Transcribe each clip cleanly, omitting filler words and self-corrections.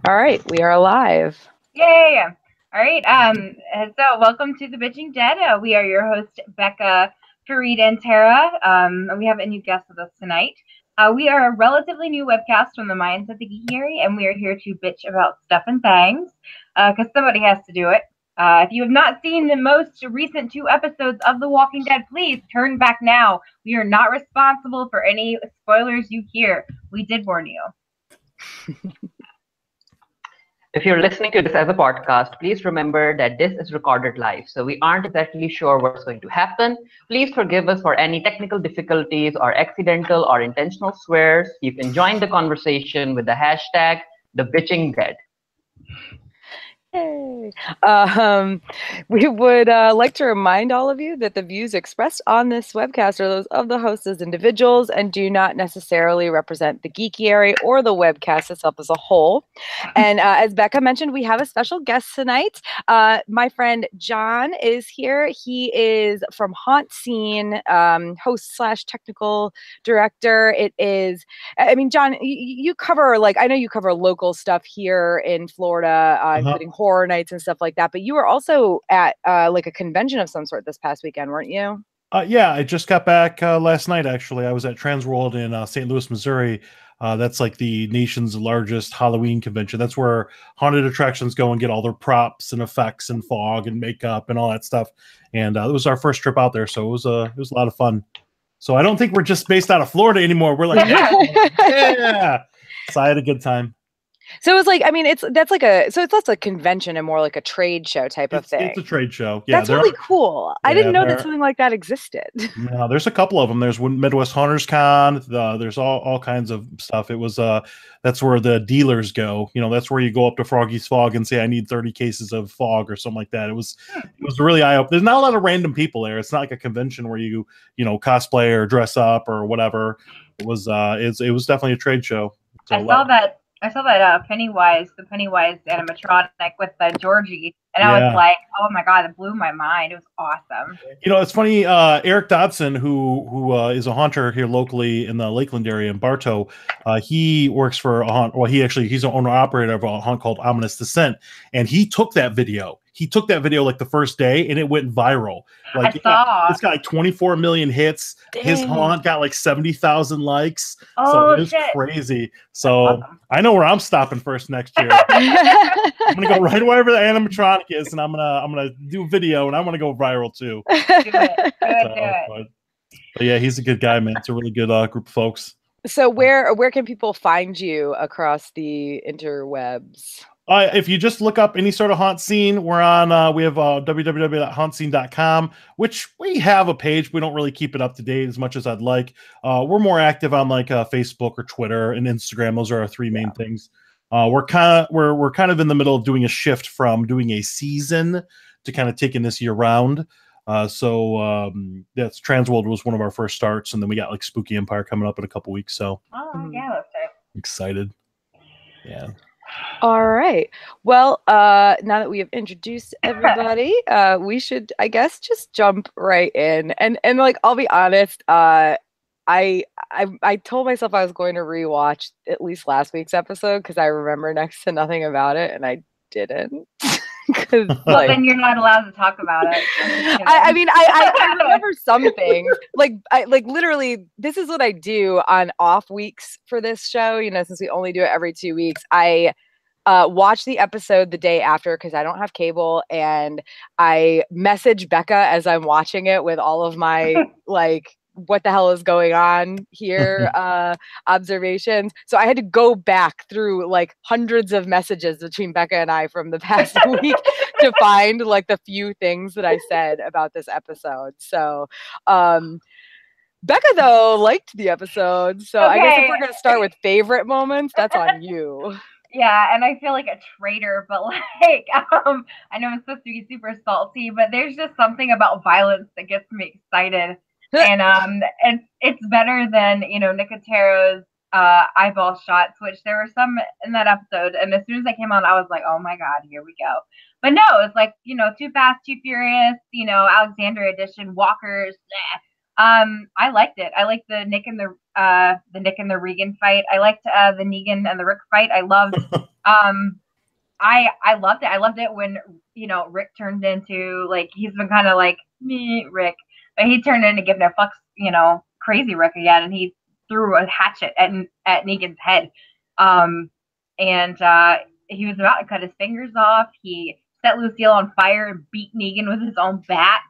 All right, we are live. Yay! All right. So welcome to the Bitching Dead. We are your host, Bekah, Farid, and Tara. And we have a new guest with us tonight. We are a relatively new webcast from the minds of the geeky area, and we are here to bitch about stuff and things, because somebody has to do it. If you have not seen the most recent 2 episodes of The Walking Dead, please turn back now. We are not responsible for any spoilers you hear. We did warn you. If you're listening to this as a podcast, please remember that this is recorded live, so we aren't exactly sure what's going to happen. Please forgive us for any technical difficulties or accidental or intentional swears. You can join the conversation with the hashtag #TheBitchingDead. Yay. We would like to remind all of you that the views expressed on this webcast are those of the hosts as individuals and do not necessarily represent the geeky area or the webcast itself as a whole. And as Bekah mentioned, we have a special guest tonight. My friend John is here. He is from Haunt Scene, host / technical director. John, you cover, I know you cover local stuff here in Florida, including horror nights and stuff like that, but you were also at a convention of some sort this past weekend, weren't you? Yeah, I just got back last night, actually. I was at Transworld in St. Louis, Missouri. That's like the nation's largest Halloween convention. That's where haunted attractions go and get all their props and effects and fog and makeup and all that stuff. And it was our first trip out there, so it was a lot of fun. So I don't think we're just based out of Florida anymore. We're like, yeah. So I had a good time. So it's it's less a convention and more like a trade show type of thing. It's a trade show. Yeah, that's really cool. I didn't know that something like that existed. No, there's a couple of them. There's Midwest Hunters Con. There's all kinds of stuff. It was that's where the dealers go. That's where you go up to Froggy's Fog and say, I need 30 cases of fog or something like that. It was really eye-opening. There's not a lot of random people there. It's not like a convention where you cosplay or dress up or whatever. It was definitely a trade show. So I saw that Pennywise animatronic with Georgie, and I was like, oh my god, it blew my mind. It was awesome. It's funny, Eric Dodson, who is a haunter here locally in the Lakeland area in Bartow, he works for a haunt. Well, he's an owner-operator of a haunt called Ominous Descent, and he took that video. Like the first day, and it went viral. It's got like 24 million hits. Dang. His haunt got like 70,000 likes. So it was crazy. So awesome. I know where I'm stopping first next year. I'm gonna go right wherever the animatronic is, and I'm gonna do a video, and I'm gonna go viral too. Do it. But yeah, he's a good guy, man. It's a really good group of folks. So where can people find you across the interwebs? If you just look up any sort of haunt scene, we're on. We have www.hauntscene.com, which we have a page. We don't really keep it up to date as much as I'd like. We're more active on Facebook or Twitter and Instagram. Those are our 3 main things. We're kind of in the middle of doing a shift from doing a season to kind of taking this year round. So that's Transworld was one of our first starts, and then we got Spooky Empire coming up in a couple weeks. So yeah, that's it. Excited. Yeah. All right. Well, now that we have introduced everybody, we should, I guess, just jump right in. And I'll be honest, I told myself I was going to rewatch at least last week's episode because I remember next to nothing about it, and I didn't. Then you're not allowed to talk about it. I remember some things. Literally, this is what I do on off weeks for this show. Since we only do it every 2 weeks, I watch the episode the day after because I don't have cable, and I message Bekah as I'm watching it with all of my what the hell is going on here observations. So I had to go back through hundreds of messages between Bekah and I from the past week to find the few things that I said about this episode. So Bekah though liked the episode, so okay. I guess if we're gonna start with favorite moments, that's on you. Yeah, and I feel like a traitor, but I know I'm supposed to be super salty, but there's just something about violence that gets me excited. And it's better than Nicotero's eyeball shots, which there were some in that episode. And as soon as I came on, I was like, oh my god, here we go. But no, it's Too Fast, Too Furious, Alexandria edition, Walkers. I liked it. I liked the Nick and the Regan fight. I liked the Negan and the Rick fight. I loved I loved it. I loved it when, you know, Rick turned into, like, he's been kind of like me, Rick, but he turned into Give No Fucks, you know, crazy Rick again, and he threw a hatchet at Negan's head. And he was about to cut his fingers off. He set Lucille on fire and beat Negan with his own bat.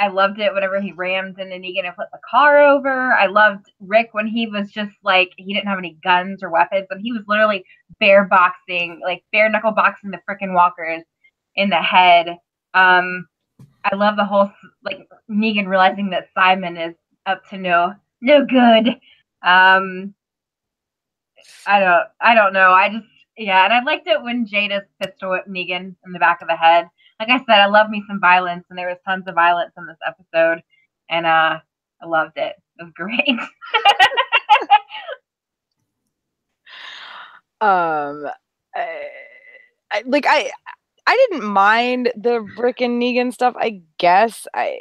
I loved it whenever he rammed into Negan and flipped the car over. I loved Rick when he was just like, he didn't have any guns or weapons, and he was literally bare knuckle boxing the freaking walkers in the head. I love the whole, like, Negan realizing that Simon is up to no good. I don't know. And I liked it when Jada pistol whipped Negan in the back of the head. Like I said, I love me some violence, and there was tons of violence in this episode, and I loved it. It was great. I didn't mind the Rick and Negan stuff. I guess I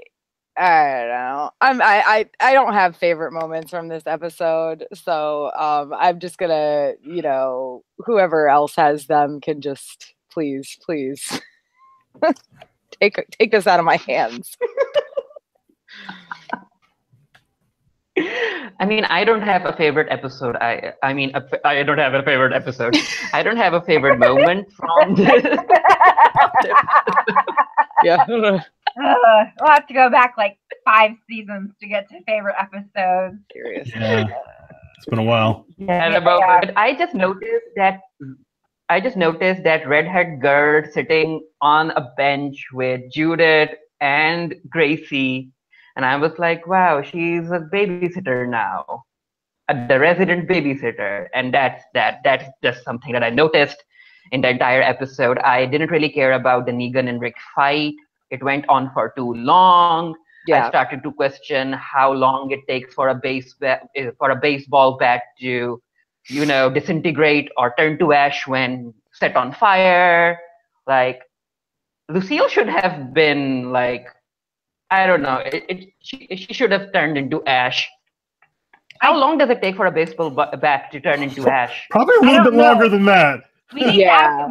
don't know. I don't have favorite moments from this episode, so I'm just gonna, you know, whoever else has them can just please take this out of my hands. I mean, I don't have a favorite episode. I don't have a favorite episode. I don't have a favorite moment from this. Yeah. We'll have to go back like 5 seasons to get to favorite episodes. Serious. Yeah. It's been a while. Yeah, but I just noticed that redhead girl sitting on a bench with Judith and Gracie, and I was like, wow, she's a babysitter now, the resident babysitter, and that's just something that I noticed in the entire episode. I didn't really care about the Negan and Rick fight. It went on for too long. Yeah. I started to question how long it takes for a baseball bat to, you know, disintegrate or turn to ash when set on fire. Like, Lucille should have been like, I don't know, she should have turned into ash. How long does it take for a baseball bat to turn into ash? Probably a little bit longer than that. We need to ask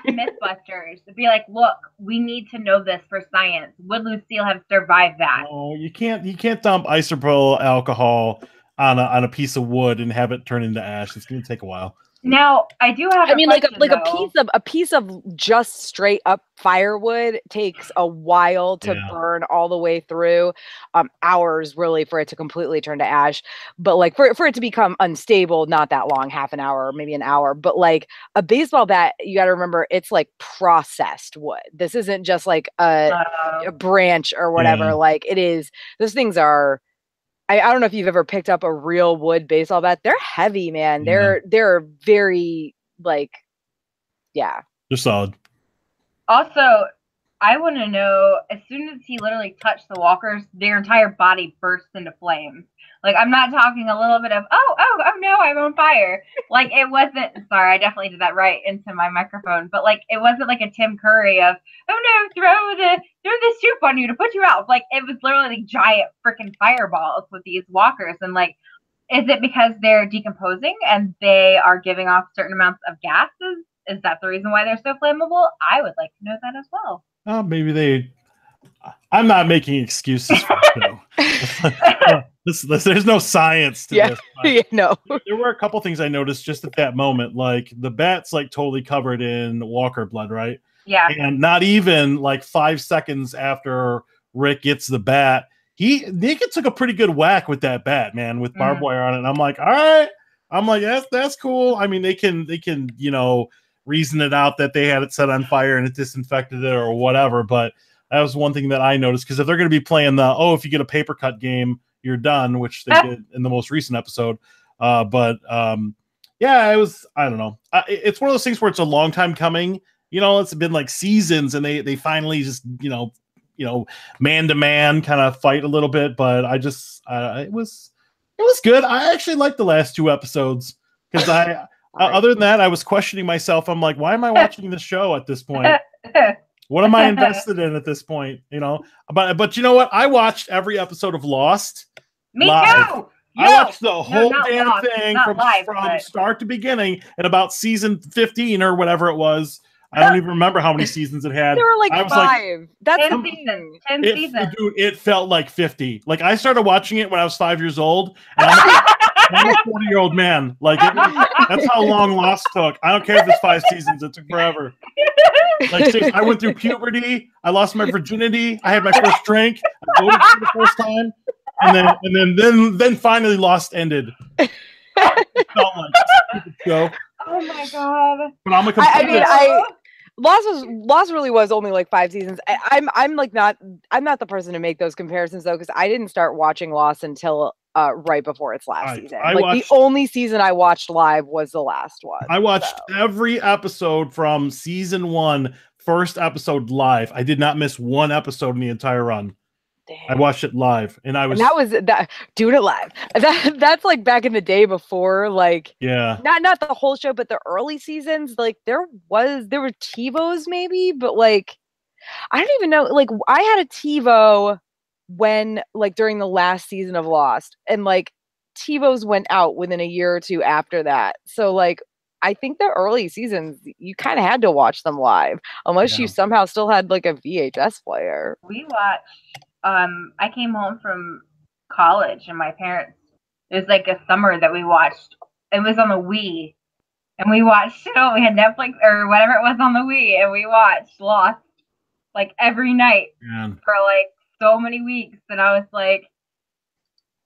Mythbusters to be like, look, we need to know this for science. Would Lucille have survived that? Oh, you can't dump isopropyl alcohol on a piece of wood and have it turn into ash. It's going to take a while. Now, I do have. A piece of just straight up firewood takes a while to burn all the way through, hours really for it to completely turn to ash. But like for it to become unstable, not that long, half an hour or maybe an hour. But like a baseball bat, you got to remember it's like processed wood. This isn't just like a branch or whatever. Yeah. Like it is. Those things are. I don't know if you've ever picked up a real wood baseball bat. They're heavy, man. They're very like, yeah. They're solid. Also, I want to know, as soon as he literally touched the walkers, their entire body burst into flames. Like, I'm not talking a little bit of, oh no, I'm on fire. Like, it wasn't, sorry, I definitely did that right into my microphone, but like, it wasn't like a Tim Curry of, oh no, throw the soup on you to put you out. Like, it was literally like giant freaking fireballs with these walkers. And like, is it because they're decomposing and they are giving off certain amounts of gases? Is that the reason why they're so flammable? I would like to know that as well. Maybe I'm not making excuses for there's no science to this. Yeah, no. There were a couple things I noticed just at that moment. Like the bat's like totally covered in walker blood, right? Yeah. And not even like 5 seconds after Rick gets the bat, Negan took a pretty good whack with that bat, man, with barbed wire on it. And I'm like, all right. I'm like, that's cool. I mean, they can, you know, reason it out that they had it set on fire and it disinfected it or whatever. But that was one thing that I noticed, because if they're going to be playing if you get a paper cut game, you're done, which they did in the most recent episode. Yeah, it was, I don't know. It's one of those things where it's a long time coming. You know, it's been like seasons and they finally just, you know, man to man kind of fight a little bit. But I just, it was good. I actually liked the last 2 episodes because other than that, I was questioning myself. I'm like, why am I watching this show at this point? What am I invested in at this point? You know, but you know what? I watched every episode of Lost. Me live. too. I watched the whole damn Lost, thing not from live, but... start to beginning at about season 15 or whatever it was. I don't even remember how many seasons it had. There were like I was 5. Like, that's 10 seasons. 10 seasons. Dude, it felt like 50. Like I started watching it when I was 5 years old. And I'm a 40-year-old man. Like that's how long Lost took. I don't care if it's 5 seasons. It took forever. Like seriously, I went through puberty. I lost my virginity. I had my first drink. I voted for the first time, and then finally Lost ended. It felt like a stupid show. Oh my god! But I'm a Lost really was only like 5 seasons. I'm not the person to make those comparisons though, because I didn't start watching Lost until right before its last season. The only season I watched live was the last one. I watched every episode from season 1, first episode live. I did not miss one episode in the entire run. Damn. I watched it live, and doing it live. That's like back in the day before, like not the whole show, but the early seasons. Like there were TiVos maybe, but like I don't even know. Like I had a TiVo when like during the last season of Lost, and like TiVos went out within a year or two after that. So like I think the early seasons you kind of had to watch them live, unless you somehow still had like a VHS player. We watched. I came home from college and my parents, it was like a summer that we watched. It was on the Wii, and we watched, we had Netflix or whatever it was on the Wii, and we watched Lost like every night for like so many weeks, and I was like,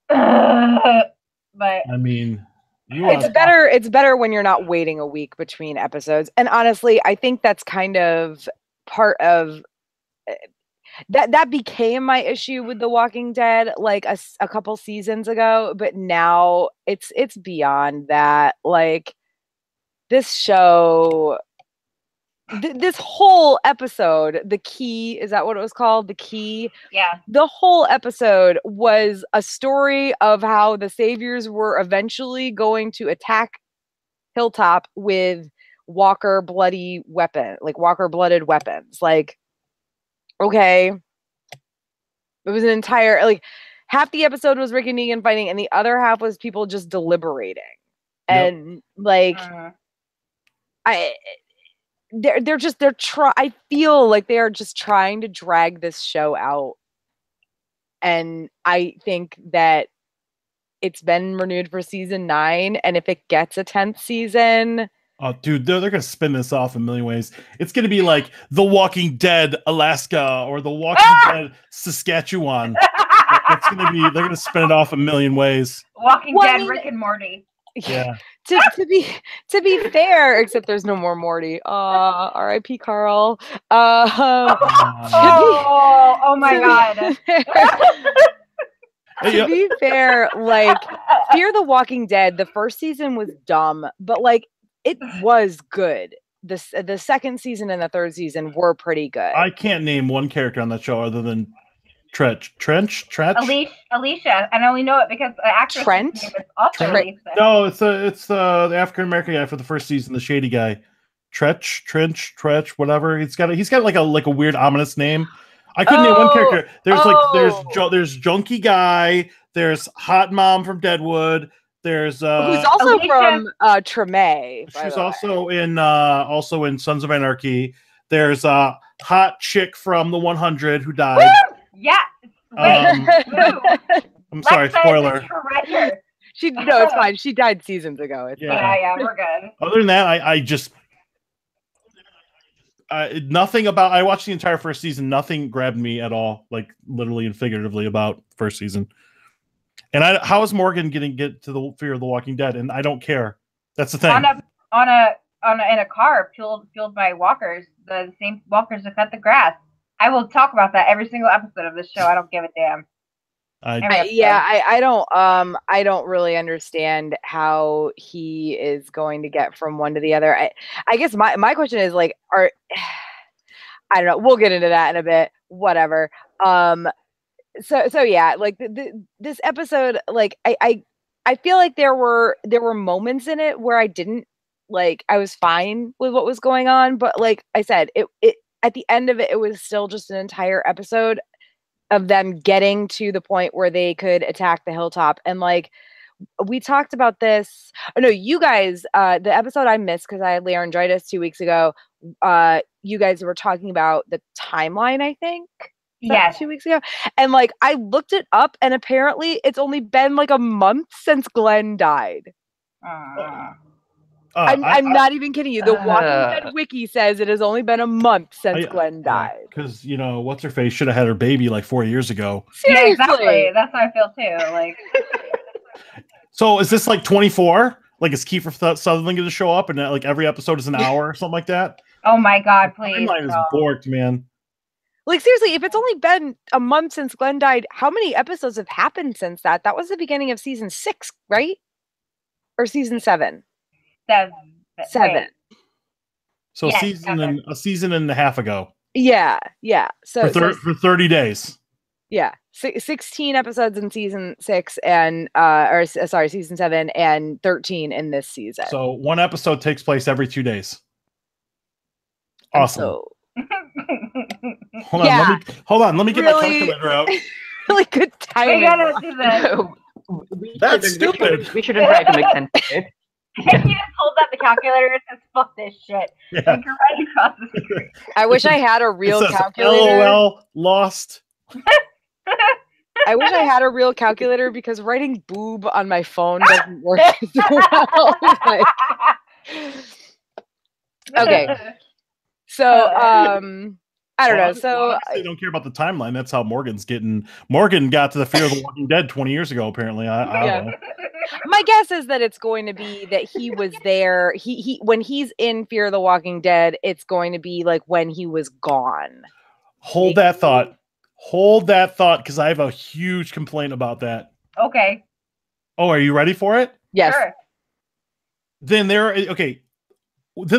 but I mean, it's better when you're not waiting a week between episodes, and honestly, I think that's kind of part of that became my issue with The Walking Dead like a couple seasons ago, but now it's beyond that. Like this show, this whole episode, The Key, is that what it was called? The Key? Yeah. The whole episode was a story of how the Saviors were eventually going to attack Hilltop with Walker-blooded weapons. Like, okay. It was an entire, like, half the episode was Rick and Negan fighting, and the other half was people just deliberating. And, like, I feel like they are just trying to drag this show out. And I think that it's been renewed for season 9, and if it gets a 10th season... Oh, dude, they're going to spin this off a million ways. It's going to be like The Walking Dead Alaska or The Walking Dead Saskatchewan. They're going to spin it off a million ways. Walking Dead Rick and Morty. Yeah. to be fair, except there's no more Morty. R.I.P. Carl. Oh my God. To be fair, like Fear the Walking Dead, the first season was dumb, but like it was good. The second season and the third season were pretty good. I can't name one character on that show other than Trench. Alicia. I only know it because the actress name is also Alicia. No, it's the African American guy for the first season, the shady guy. Trench, whatever. He's got like a weird ominous name. I couldn't name one character. There's Junkie Guy. There's Hot Mom from Deadwood. There's who's also Alicia from Treme. She's also in Sons of Anarchy. There's a hot chick from the 100 who died. Yeah. I'm sorry, spoiler. It's fine. She died seasons ago. Yeah, we're good. Other than that, I just nothing about. I watched the entire first season. Nothing grabbed me at all, like literally and figuratively about first season. And how is Morgan get to the Fear of the Walking Dead? And I don't care. That's the thing. In a car fueled by walkers, the same walkers that cut the grass. I will talk about that every single episode of this show. I don't give a damn. I don't really understand how he is going to get from one to the other. I guess my question is like, I don't know. We'll get into that in a bit. Whatever. So yeah, like this episode, like I feel like there were moments in it where I didn't like, I was fine with what was going on, but like I said, at the end of it, it was still just an entire episode of them getting to the point where they could attack the hilltop. And like, we talked about this. Oh no, you guys, the episode I missed because I had laryngitis 2 weeks ago. You guys were talking about the timeline, I think. Yes. 2 weeks ago. And like, I looked it up and apparently it's only been like a month since Glenn died. I'm not even kidding you. The Walking Dead wiki says it has only been a month since Glenn died. Because, you know, what's her face should have had her baby like 4 years ago. Seriously. Yeah, exactly. That's how I feel too. Like, so is this like 24? Like, is Kiefer Sutherland going to show up and like every episode is an hour or something like that? oh my God, please. Timeline is borked, man. Like, seriously, if it's only been a month since Glenn died, how many episodes have happened since that? That was the beginning of season 6, right? Or season 7? 7. Wait. So Yes, a season and a half ago. Yeah. So for 30 days. Yeah, 16 episodes in season 6 and season 7 and 13 in this season. So one episode takes place every 2 days. Awesome. So, Hold on. Let me get my calculator out. Really good timing. We gotta do this. That's stupid. We shouldn't try to make sense of it. You just hold up the calculator and says, fuck this shit. Yeah. And you're right across the screen. I wish I had a real It says, calculator. LOL lost. I wish I had a real calculator because writing boob on my phone doesn't work as well. Okay. So, I don't know. So I don't care about the timeline. That's how Morgan got to the Fear of the Walking Dead 20 years ago, apparently. I don't know. My guess is that it's going to be that he was there. He when he's in Fear of the Walking Dead, it's going to be like when he was gone. Hold that thought, because I have a huge complaint about that. Okay. Oh, are you ready for it? Yes. Sure. Then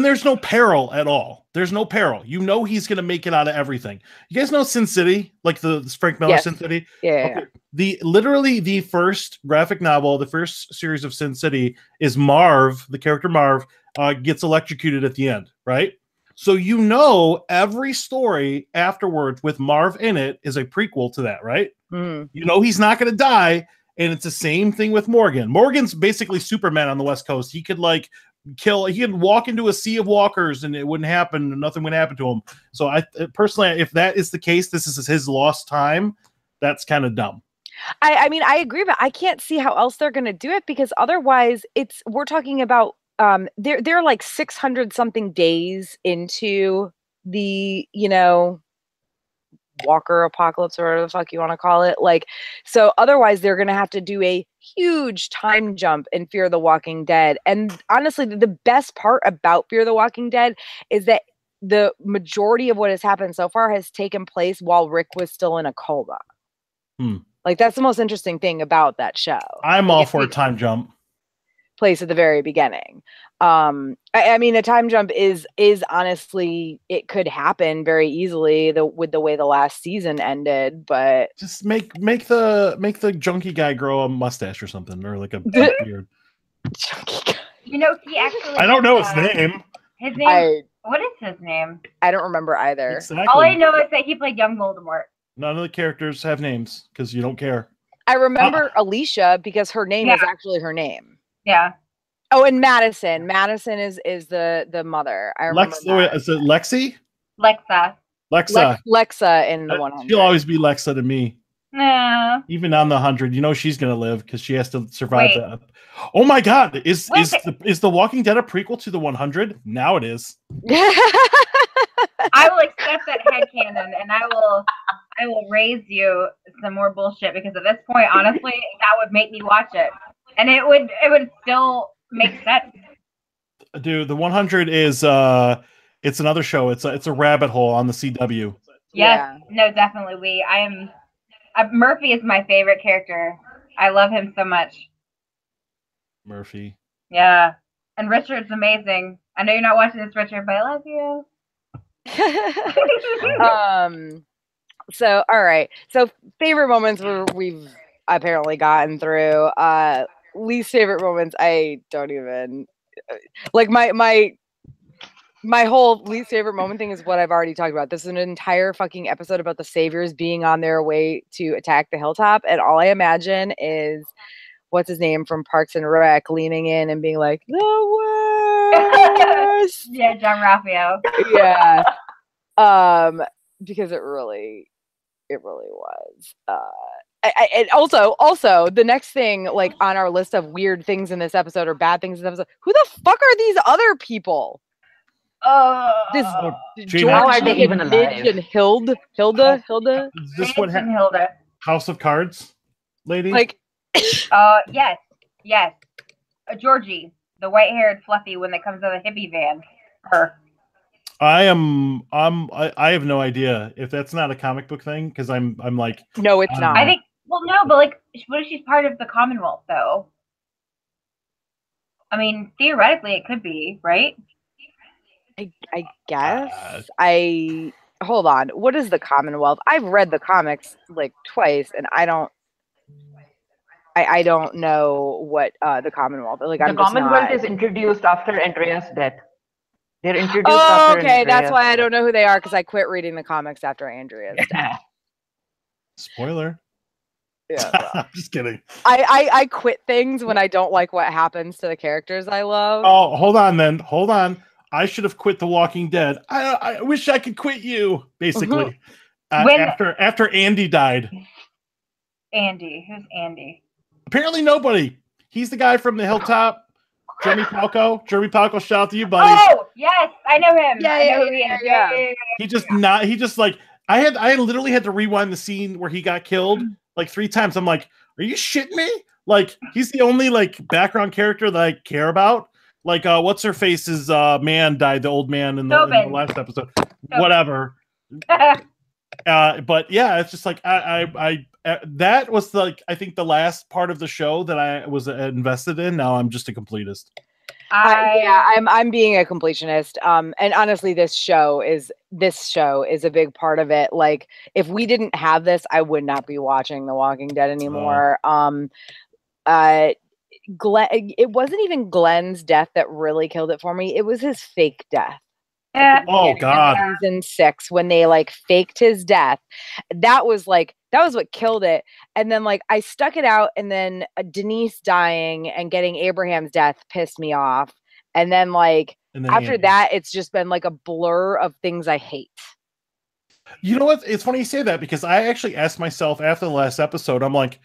there's no peril at all. There's no peril. You know he's going to make it out of everything. You guys know Sin City, like the Frank Miller Sin City? Yeah. Okay. Literally the first graphic novel, the first series of Sin City is Marv, the character Marv, gets electrocuted at the end, right? So you know every story afterwards with Marv in it is a prequel to that, right? Mm. You know he's not going to die, and it's the same thing with Morgan. Morgan's basically Superman on the West Coast. He could he could walk into a sea of walkers and it wouldn't happen. Nothing would happen to him. So I personally, if that is the case, this is his lost time. That's kind of dumb. I mean, I agree, but I can't see how else they're going to do it because otherwise we're talking about, they're like 600 something days into the, Walker apocalypse or whatever the fuck you want to call it. Like, so otherwise they're going to have to do a huge time jump in Fear the Walking Dead. And honestly, the best part about Fear the Walking Dead is that the majority of what has happened so far has taken place while Rick was still in a coma. Like, that's the most interesting thing about that show. I'm all for a time jump. Place at the very beginning. I mean, a time jump is honestly, it could happen very easily with the way the last season ended, but just make the junkie guy grow a mustache or something, or like a beard. Junkie guy. He actually. I don't know his name. His name. What is his name? I don't remember either. Exactly. All I know is that he played young Voldemort. None of the characters have names because you don't care. I remember Alicia because her name is actually her name. Yeah. Oh, and Madison. Madison is the mother. I remember. Is it Lexi? Lexa. Lexa in the 100. She'll always be Lexa to me. No. Even on the 100, she's gonna live because she has to survive that. Oh my God! Is the Walking Dead a prequel to the 100? Now it is. I will accept that headcanon, and I will raise you some more bullshit because at this point, honestly, that would make me watch it, and it would still make sense. Dude, the 100 is it's another show. It's a rabbit hole on the CW. Yes, no, definitely. Murphy is my favorite character. I love him so much. Murphy. Yeah, and Richard's amazing. I know you're not watching this, Richard, but I love you. So all right. So favorite moments we've apparently gotten through. Least favorite moments, I don't even like my My whole least favorite moment thing is what I've already talked about. This is an entire fucking episode about the Saviors being on their way to attack the hilltop, and all I imagine is what's his name from Parks and Rec leaning in and being like, the worst. Yeah, John Raphael. Yeah. Because it really was. And also the next thing, like on our list of weird things in this episode or bad things in this episode, who the fuck are these other people? This Gina, how are they even alive? And Hilda. Is this what happened? Hilda. House of Cards, lady? Like, yes. Georgie, the white-haired fluffy one that comes out of the hippie van. Her. I have no idea if that's not a comic book thing because I'm like, no, it's not. I think, well, no, but like, what if she's part of the Commonwealth though? I mean, theoretically, it could be, right? I guess. Hold on. What is the Commonwealth? I've read the comics like twice, and I don't know what the Commonwealth. Like, the Commonwealth is introduced after Andrea's death. They're introduced. Oh, after okay. Andrea's That's why I death. don't know who they are because I quit reading the comics after Andrea's death. Spoiler. Yeah, I'm just kidding. I quit things when I don't like what happens to the characters I love. Oh, hold on. I should have quit The Walking Dead. I wish I could quit you, basically. After Andy died. Andy. Who's Andy? Apparently nobody. He's the guy from the hilltop. Jeremy Palco, shout out to you, buddy. Oh, yes, I know him. Yeah. He just like I literally had to rewind the scene where he got killed like 3 times. I'm like, are you shitting me? Like, he's the only like background character that I care about. Like, what's her face's man died, the old man in the last episode. Whatever. But yeah, it's just like I that was like I think the last part of the show that I was invested in. Now I'm just a completist. I'm being a completionist. And honestly, this show is a big part of it. Like, if we didn't have this, I would not be watching The Walking Dead anymore. Glenn, it wasn't even Glenn's death that really killed it for me. It was his fake death. Oh God! Season 6, when they like faked his death, that was what killed it. And then like I stuck it out, and then Denise dying and getting Abraham's death pissed me off. And then after that, it's just been like a blur of things I hate. You know what? It's funny you say that because I actually asked myself after the last episode, I'm like,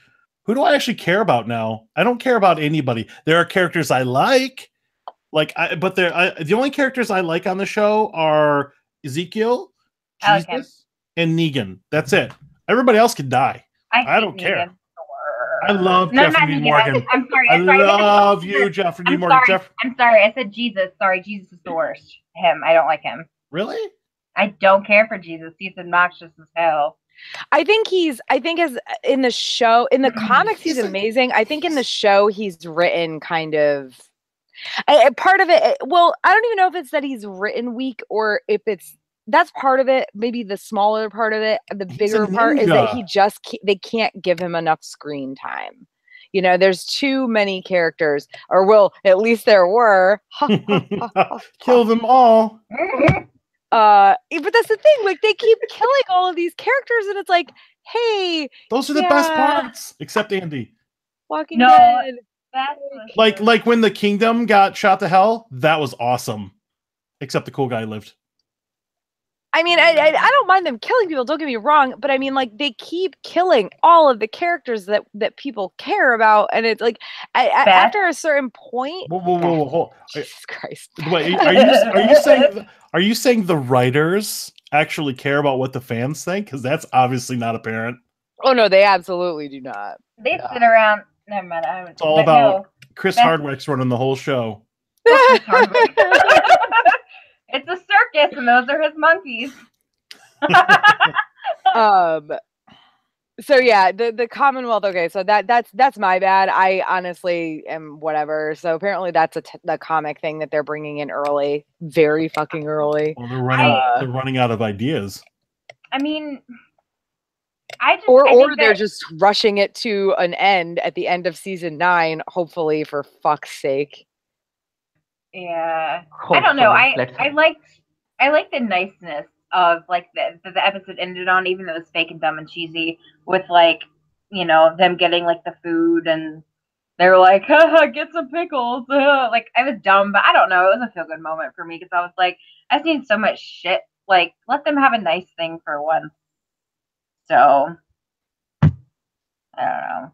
who do I actually care about now? I don't care about anybody. There are characters I like. But the only characters I like on the show are Ezekiel, Jesus, and Negan. That's it. Everybody else can die. I don't care. I love Jeffrey D. Morgan. I'm sorry. I love you, Jeffrey D. Morgan. I'm sorry. I said Jesus. Sorry, Jesus is the worst. Him. I don't like him. Really? I don't care for Jesus. He's obnoxious as hell. I think as in the show, in the comics, he's amazing. I think in the show, he's written kind of. Part of it, well, I don't even know if it's that he's written weak or if that's part of it. Maybe the smaller part of it, the bigger part is that they can't give him enough screen time. You know, there's too many characters, or well, at least there were. Kill them all. But that's the thing, like they keep killing all of these characters, and it's like, hey, those are the best parts, except Andy. Walking Dead. Like when the kingdom got shot to hell, that was awesome. Except the cool guy lived. I mean, I don't mind them killing people, don't get me wrong, but I mean, like, they keep killing all of the characters that people care about, and it's like after a certain point. Whoa. Jesus Christ! Wait, are you saying the writers actually care about what the fans think? Because that's obviously not apparent. Oh no, they absolutely do not. They sit around. Never mind. It's all about Chris Hardwick's running the whole show. It's a circus, and those are his monkeys. So yeah, the Commonwealth. Okay, so that's my bad. I honestly am whatever. So apparently that's the comic thing that they're bringing in early, very fucking early. Well, they're running out of ideas. I mean. Or they're just rushing it to an end at the end of season 9, hopefully, for fuck's sake. Yeah, I don't know. I liked the niceness of like the episode ended on, even though it was fake and dumb and cheesy, with like them getting like the food and they were like, haha, get some pickles. Like I was dumb, but I don't know. It was a feel good moment for me because I was like, I've seen so much shit. Like let them have a nice thing for once. So I don't know.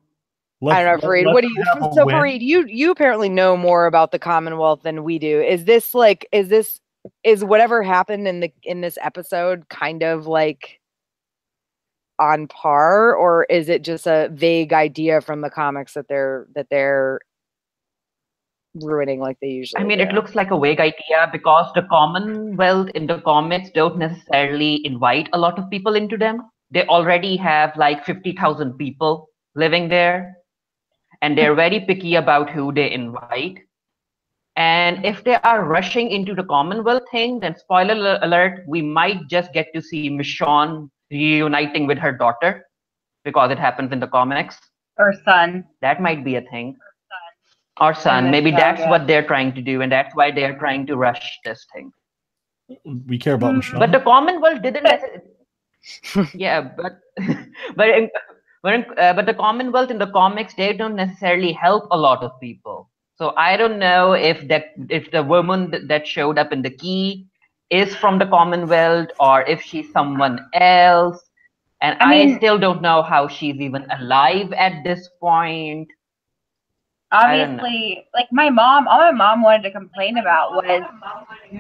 I don't know, Farid. What do you? So, Farid, you apparently know more about the Commonwealth than we do. Is whatever happened in this episode kind of like on par, or is it just a vague idea from the comics that they're ruining like they usually? I mean, do? it looks like a vague idea because the Commonwealth in the comics don't necessarily invite a lot of people into them. They already have like 50,000 people living there. And they're very picky about who they invite. And if they are rushing into the Commonwealth thing, then spoiler alert, we might just get to see Michonne reuniting with her daughter because it happens in the comics. Or son. That might be a thing. Or son. Maybe that's what they're trying to do, and that's why they're trying to rush this thing. We care about Michonne. But the Commonwealth didn't necessarily... Yeah, but the Commonwealth in the comics, they don't necessarily help a lot of people. So I don't know if the woman that showed up in the key is from the Commonwealth or if she's someone else. And I still don't know how she's even alive at this point. Obviously, like all my mom wanted to complain about was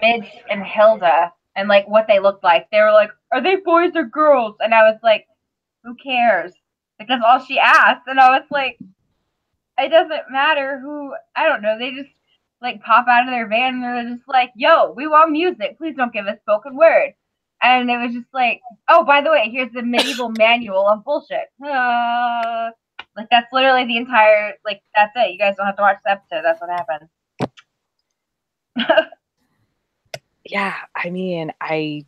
Midge and Hilda and like what they looked like. They were like, are they boys or girls? And I was like, who cares? Like that's all she asked, and I was like, it doesn't matter who. I don't know. They just like pop out of their van and they're just like, yo, we want music. Please don't give us spoken word. And it was just like, oh, by the way, here's the medieval manual of bullshit. Like that's literally the entire. Like that's it. You guys don't have to watch the episode. That's what happened. Yeah, I mean, I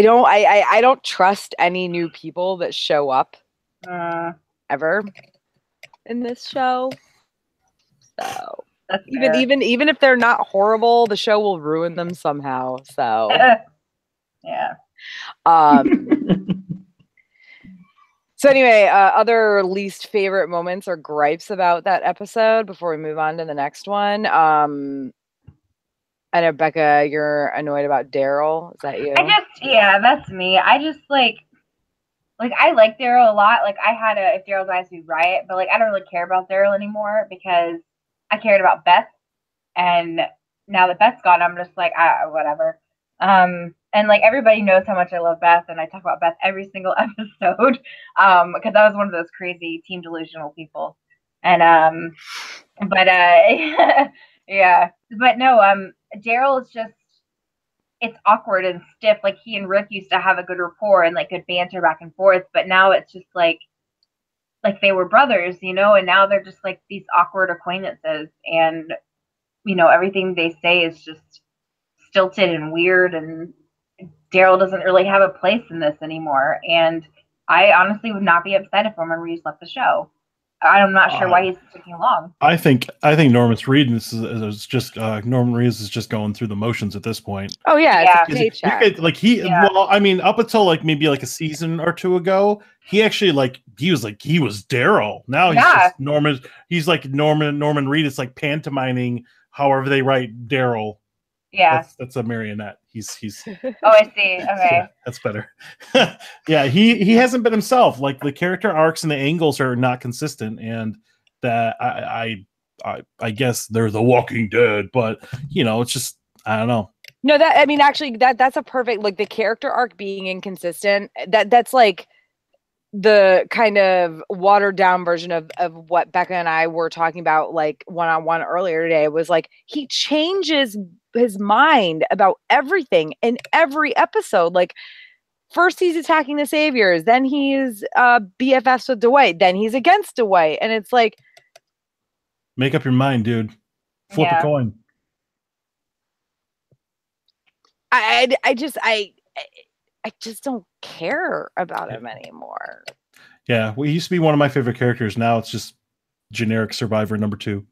don't trust any new people that show up ever in this show. So even if they're not horrible, the show will ruin them somehow. So yeah. So anyway, other least favorite moments or gripes about that episode before we move on to the next one. I know, Bekah, you're annoyed about Daryl. Is that you? Yeah, that's me. I just like I like Daryl a lot. Like I had a If Daryl Dies We Riot, but like I don't really care about Daryl anymore because I cared about Beth, and now that Beth's gone, I'm just like whatever. And like everybody knows how much I love Beth, and I talk about Beth every single episode because I was one of those crazy team delusional people. And yeah, but no, Daryl is just, it's awkward and stiff. Like he and Rick used to have a good rapport and like good banter back and forth, but now it's just like they were brothers, and now they're just like these awkward acquaintances, and everything they say is just stilted and weird, and Daryl doesn't really have a place in this anymore. And I honestly would not be upset if Roman Reeves left the show. I'm not sure why he's sticking along. I think Norman Reeves is just Norman Reeves is just going through the motions at this point. Oh yeah, it's a paycheck. Well, I mean, up until like maybe like a season or two ago, he actually he was Daryl. Now he's just Norman. He's like Norman Reed. It's like pantomiming however they write Daryl. Yeah, that's a marionette. He's. Oh, I see. Okay, yeah, that's better. Yeah, he hasn't been himself. Like the character arcs and the angles are not consistent, and that I guess they're The Walking Dead, but it's just I don't know. No, that's a perfect, like, the character arc being inconsistent. That's like the kind of watered down version of what Bekah and I were talking about, like one-on-one earlier today. Was like he changes his mind about everything in every episode. Like first he's attacking the Saviors, then he's BFFs with Dwight, then he's against Dwight, and it's like, make up your mind, dude. Flip a coin. I just don't care about him anymore. Yeah, well, he used to be one of my favorite characters. Now it's just generic Survivor number 2.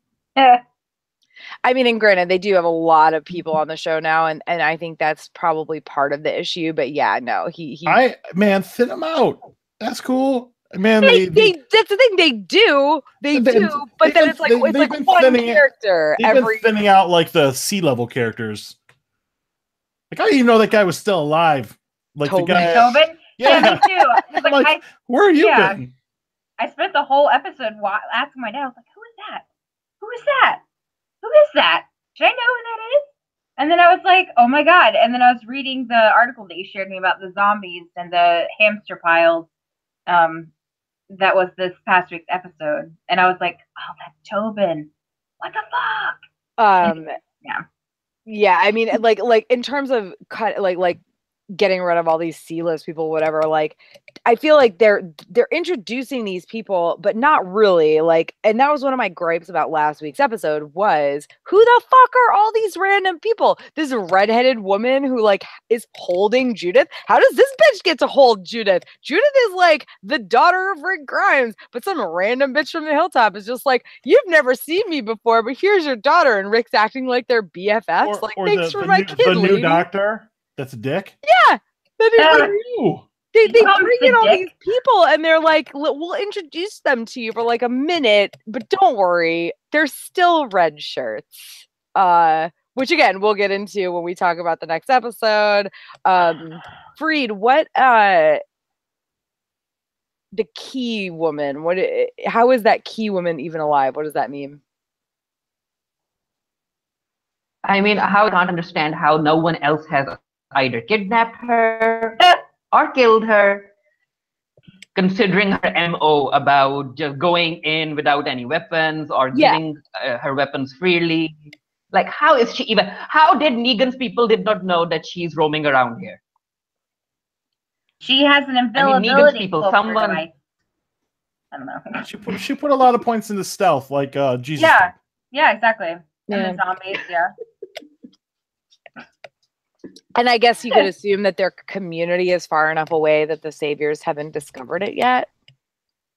I mean, and granted, they do have a lot of people on the show now, and I think that's probably part of the issue. But yeah, no, he thin him out. That's cool. Man, that's the thing they do, but then it's like one character they've been thinning out like the C-level characters. Like, I didn't even know that guy was still alive. Like Tobin. the guy, Tobin? Yeah, me too. Like, where have you been? I spent the whole episode asking my dad. I was like, "Who is that? Who is that? Who is that? Should I know who that is?" And then I was like, "Oh my god!" And then I was reading the article that you shared me about the zombies and the hamster piles. That was this past week's episode, and I was like, "Oh, that's Tobin. What the fuck?" Yeah. I mean, like in terms of like getting rid of all these C-list people, whatever. Like, I feel like they're introducing these people, but not really. Like, and that was one of my gripes about last week's episode was, who the fuck are all these random people? This redheaded woman who like is holding Judith. How does this bitch get to hold Judith? Judith is like the daughter of Rick Grimes, but some random bitch from the hilltop is just like, you've never seen me before, but here's your daughter, and Rick's acting like they're BFFs. Thanks for my kid, the lady. New doctor. That's a dick? Yeah. They bring in all these people and they're like, we'll introduce them to you for like a minute, but don't worry, they're still red shirts. Which again, we'll get into when we talk about the next episode. Farid, what the key woman, how is that key woman even alive? What does that mean? I mean, how I can't understand how no one else has either kidnapped her or killed her, considering her MO about just going in without any weapons or giving her weapons freely. Like, how is she even? How did Negan's people did not know that she's roaming around here? She has an availability. I mean, Negan's people, someone. I don't know. She put a lot of points into stealth, like Jesus. Yeah, exactly. And the zombies, And I guess you could assume that their community is far enough away that the saviors haven't discovered it yet.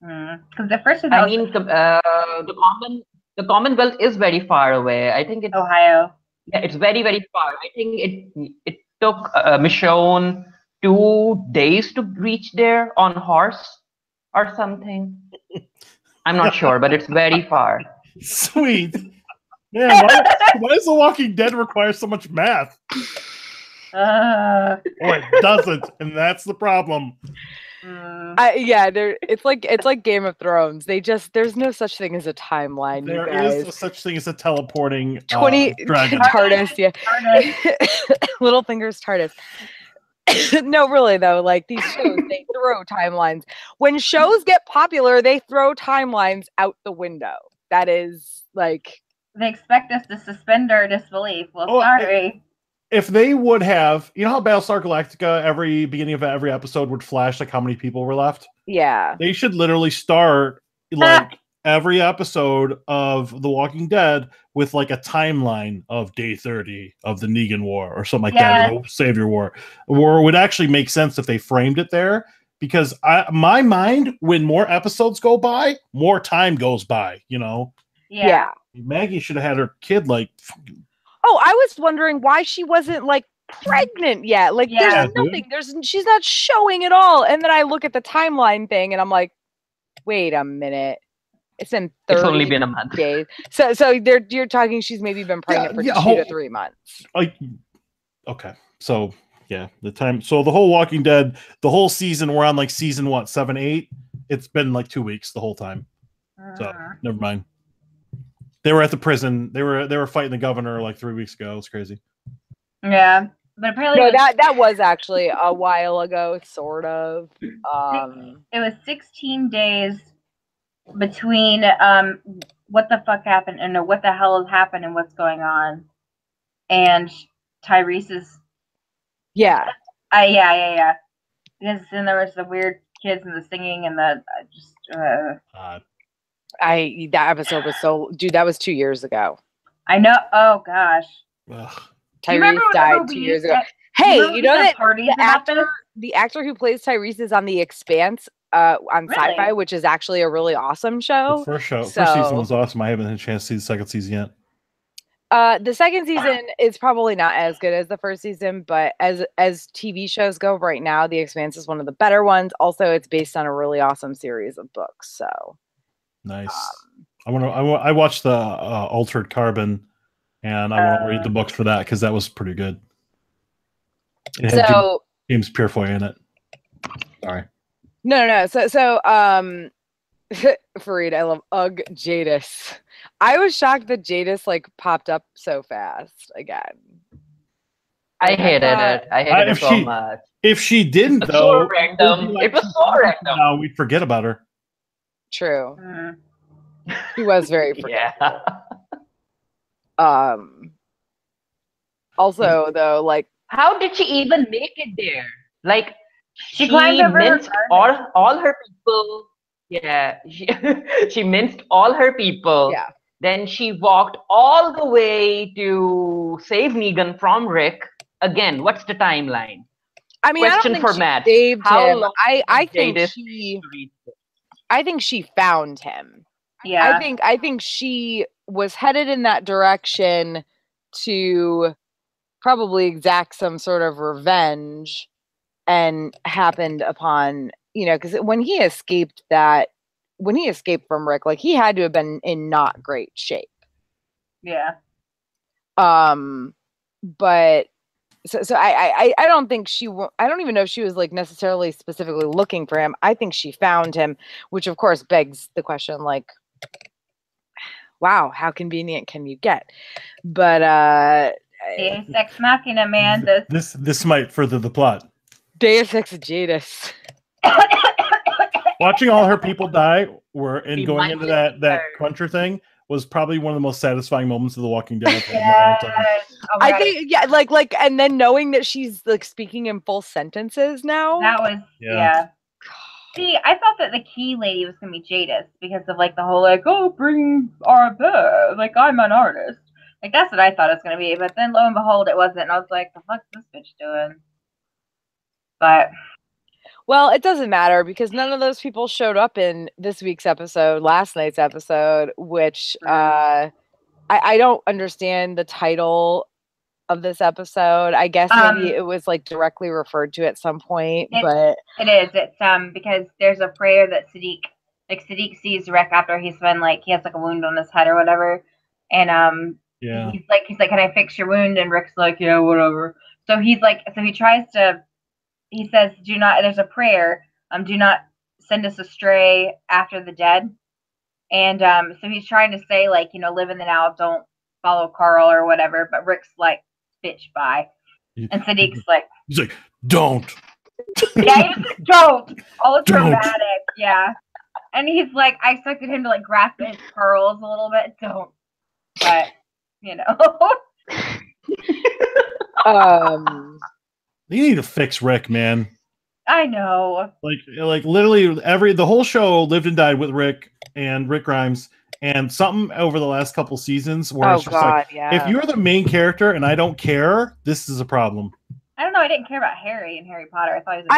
Because the first, I mean, the Commonwealth is very far away. I think it's Ohio. Yeah, it's very, very far. I think it took Michonne 2 days to reach there on horse or something. I'm not sure, but it's very far. Sweet. Man, why does The Walking Dead require so much math? Or it doesn't, and that's the problem. It's like Game of Thrones. There's no such thing as a timeline. There is no such thing as a teleporting 20 dragon. TARDIS, Littlefinger's TARDIS. No, really though, like these shows, they throw timelines. When shows get popular, they throw timelines out the window. That is like, they expect us to suspend our disbelief. Well, sorry. If they would have, you know how Battlestar Galactica, every beginning of every episode would flash like how many people were left? Yeah. They should literally start like every episode of The Walking Dead with like a timeline of day 30 of the Negan War or something like that, or the Savior War. Or it would actually make sense if they framed it there. Because my mind, when more episodes go by, more time goes by, you know? Yeah. Maggie should have had her kid like... Oh, I was wondering why she wasn't like pregnant yet. Like there's nothing. She's not showing at all. And then I look at the timeline thing and I'm like, wait a minute. It's been 30 It's only been a month. Days. So you're talking she's maybe been pregnant for 2 to 3 months. Okay. So the time. So the whole Walking Dead, the whole season, we're on like season what, 7, 8? It's been like 2 weeks the whole time. So never mind. They were at the prison. They were fighting the governor like 3 weeks ago. It's crazy. Yeah, but apparently that was actually a while ago, sort of. It was 16 days between what the fuck happened and what the hell has happened and what's going on, and Tyrese's. Yeah. Because then there was the weird kids and the singing and the that episode was that was 2 years ago. I know. Oh gosh. Tyrese died 2 years ago. Hey, you know that the actor who plays Tyrese is on The Expanse on Sci-Fi, which is actually a really awesome show. The first season was awesome. I haven't had a chance to see the second season yet. The second season is probably not as good as the first season, but as TV shows go right now, The Expanse is one of the better ones. Also, it's based on a really awesome series of books. So nice. I watched the Altered Carbon, and I want to read the books for that because that was pretty good. It had James Purefoy in it. Sorry. No. So Farid, I love Ugh Jadis. I was shocked that Jadis like popped up so fast again. I hated it. I hated it so much. If she didn't, it was though, so random. It was so random. Now we'd forget about her. True. She was very forgetful. Yeah. Also, though, like, how did she even make it there? Like, she minced all her people. Yeah, she minced all her people. Yeah. Then she walked all the way to save Negan from Rick. Again, what's the timeline? I mean, question I don't think for she Matt. saved How him. long I did think she found him. Yeah. I think she was headed in that direction to probably exact some sort of revenge, and happened upon, because when he escaped from Rick, like, he had to have been in not great shape. Yeah. But so I don't think I don't even know if she was like necessarily specifically looking for him. I think she found him, which of course begs the question, like, wow, how convenient can you get? But Deus Ex Machina, man. This might further the plot. Deus Exegetus. Watching all her people die going into that cruncher thing was probably one of the most satisfying moments of The Walking Dead. I think, like, and then knowing that she's like speaking in full sentences now. That was yeah. See, I thought that the key lady was gonna be Jadis because of like the whole like, oh, bring our bear, like, I'm an artist. Like, that's what I thought it was gonna be, but then lo and behold, it wasn't. And I was like, the fuck's this bitch doing? But well, it doesn't matter because none of those people showed up in this week's episode, last night's episode, which I don't understand the title of this episode. I guess maybe it was like directly referred to at some point, but it is. It's because there's a prayer that Sadiq sees Rick after he's been like, he has like a wound on his head or whatever, and he's like, can I fix your wound? And Rick's like, yeah, whatever. So he says, do not, there's a prayer, do not send us astray after the dead. And so he's trying to say, like, live in the now, don't follow Carl or whatever. But Rick's like, bitch, bye. And Sadiq's like, he's like, don't. Yeah, he's like, don't. All dramatic, yeah. And he's like, I expected him to like grasp his pearls a little bit. Don't. But, You need to fix Rick, man. I know. Like literally the whole show lived and died with Rick and Rick Grimes, and something over the last couple seasons where it's just like, if you're the main character and I don't care, this is a problem. I don't know. I didn't care about Harry and Harry Potter. I thought he was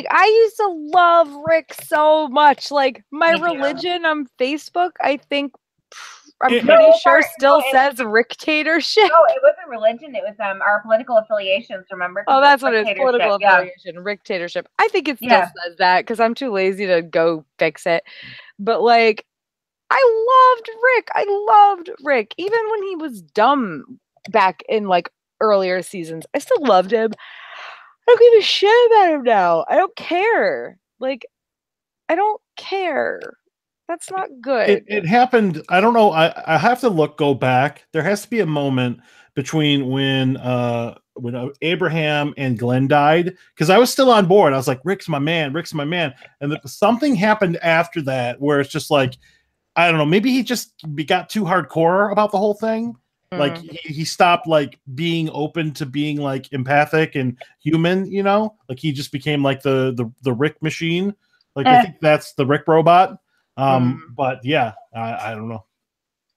I used to love Rick so much. Like, my religion on Facebook, I think I'm pretty sure still says Ricktatorship. No, it wasn't religion. It was our political affiliations, remember? Oh, that's what it is. Political affiliation, Ricktatorship. I think it still says that because I'm too lazy to go fix it. But, like, I loved Rick. Even when he was dumb back in, like, earlier seasons, I still loved him. I don't give a shit about him now. I don't care. Like, I don't care. That's not good. It happened. I don't know. I have to go back. There has to be a moment between when Abraham and Glenn died, because I was still on board. I was like, Rick's my man. Rick's my man. And something happened after that where it's just like, I don't know. Maybe he just got too hardcore about the whole thing. Mm. Like he stopped like being open to being like empathic and human. Like he just became like the Rick machine. Like I think that's the Rick robot. But yeah, I don't know.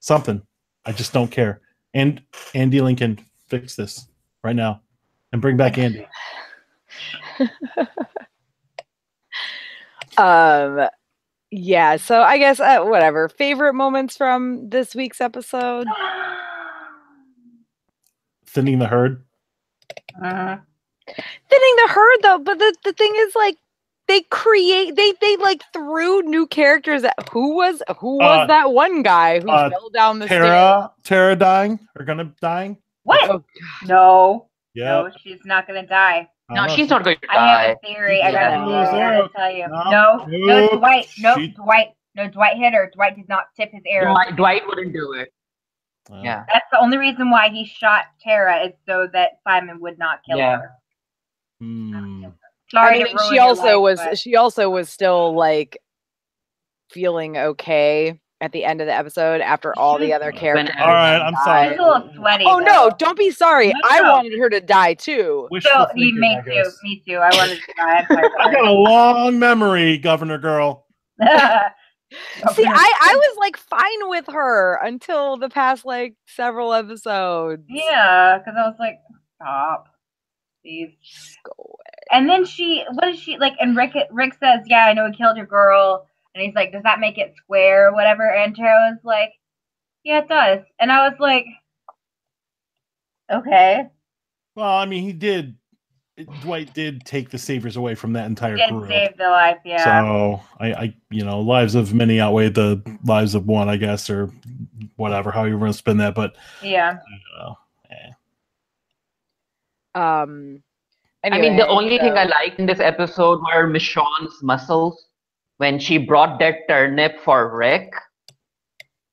Something. I just don't care. And Andy Lincoln, fix this right now and bring back Andy. Yeah, so I guess whatever. Favorite moments from this week's episode? thinning the herd. Uh-huh. Thinning the herd though, but the thing is like they like threw new characters at who was that one guy who fell down the stairs? Tara dying or dying? What? Oh, no. Yeah. No, she's not gonna die. No, she's not going to die. I have a theory. I got a theory. I gotta tell you. No, Dwight. Dwight. No, Dwight hit her. Dwight did not tip his arrow. Dwight wouldn't do it. Yeah. That's the only reason why he shot Tara is so that Simon would not kill her. Sorry, I mean, she also was still like feeling okay at the end of the episode after all the other characters. All right, I'm sorry. She's a little sweaty. Oh no, don't be sorry. I wanted her to die too. Me too. I wanted to die. I got a long memory, Governor Girl. See, I was like fine with her until the past like several episodes. Yeah, because I was like, stop. Please. Go away. And then what is she like? And Rick says, yeah, I know he killed your girl. And he's like, does that make it square or whatever? And Tara was like, yeah, it does. And I was like, okay. Well, I mean, Dwight did take the saviors away from that entire group. Save the life, yeah. So I lives of many outweigh the lives of one, I guess, or whatever, how you want to spin that. But yeah. Anyway, I mean, the only thing I liked in this episode were Michonne's muscles when she brought that turnip for Rick.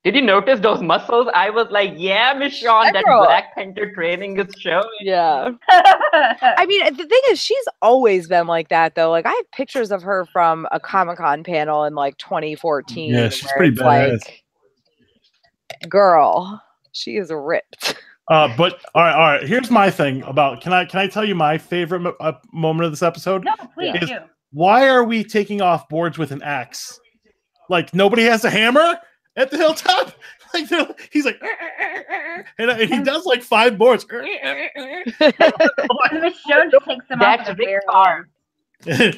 Did you notice those muscles? I was like, yeah, Michonne, that Black Panther training is showing. Yeah. I mean, the thing is, she's always been like that, though. Like, I have pictures of her from a Comic-Con panel in, like, 2014. Yeah, she's pretty badass. Like, girl, she is ripped. But all right. Here's my thing about. Can I tell you my favorite moment of this episode? No, please do. Why are we taking off boards with an axe? Like nobody has a hammer at the hilltop. Like he's like, and he does like 5 boards. Michonne just takes them off the bare arm. And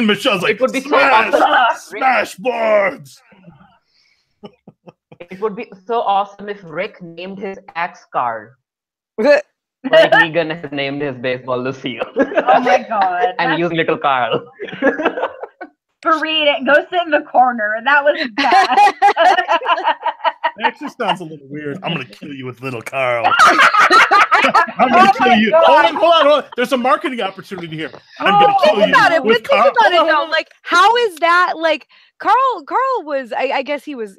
Michonne's like, it would be smash boards. It would be so awesome if Rick named his axe card. Like Negan has named his baseball Lucille. Oh my god. And use little Carl. Farid, go sit in the corner. That was bad. That just sounds a little weird. I'm gonna kill you with little Carl. I'm gonna kill you. Hold on. There's a marketing opportunity here. I'm gonna kill you with Carl. Think about it though. Like, how is that? Like, Carl was. I guess he was.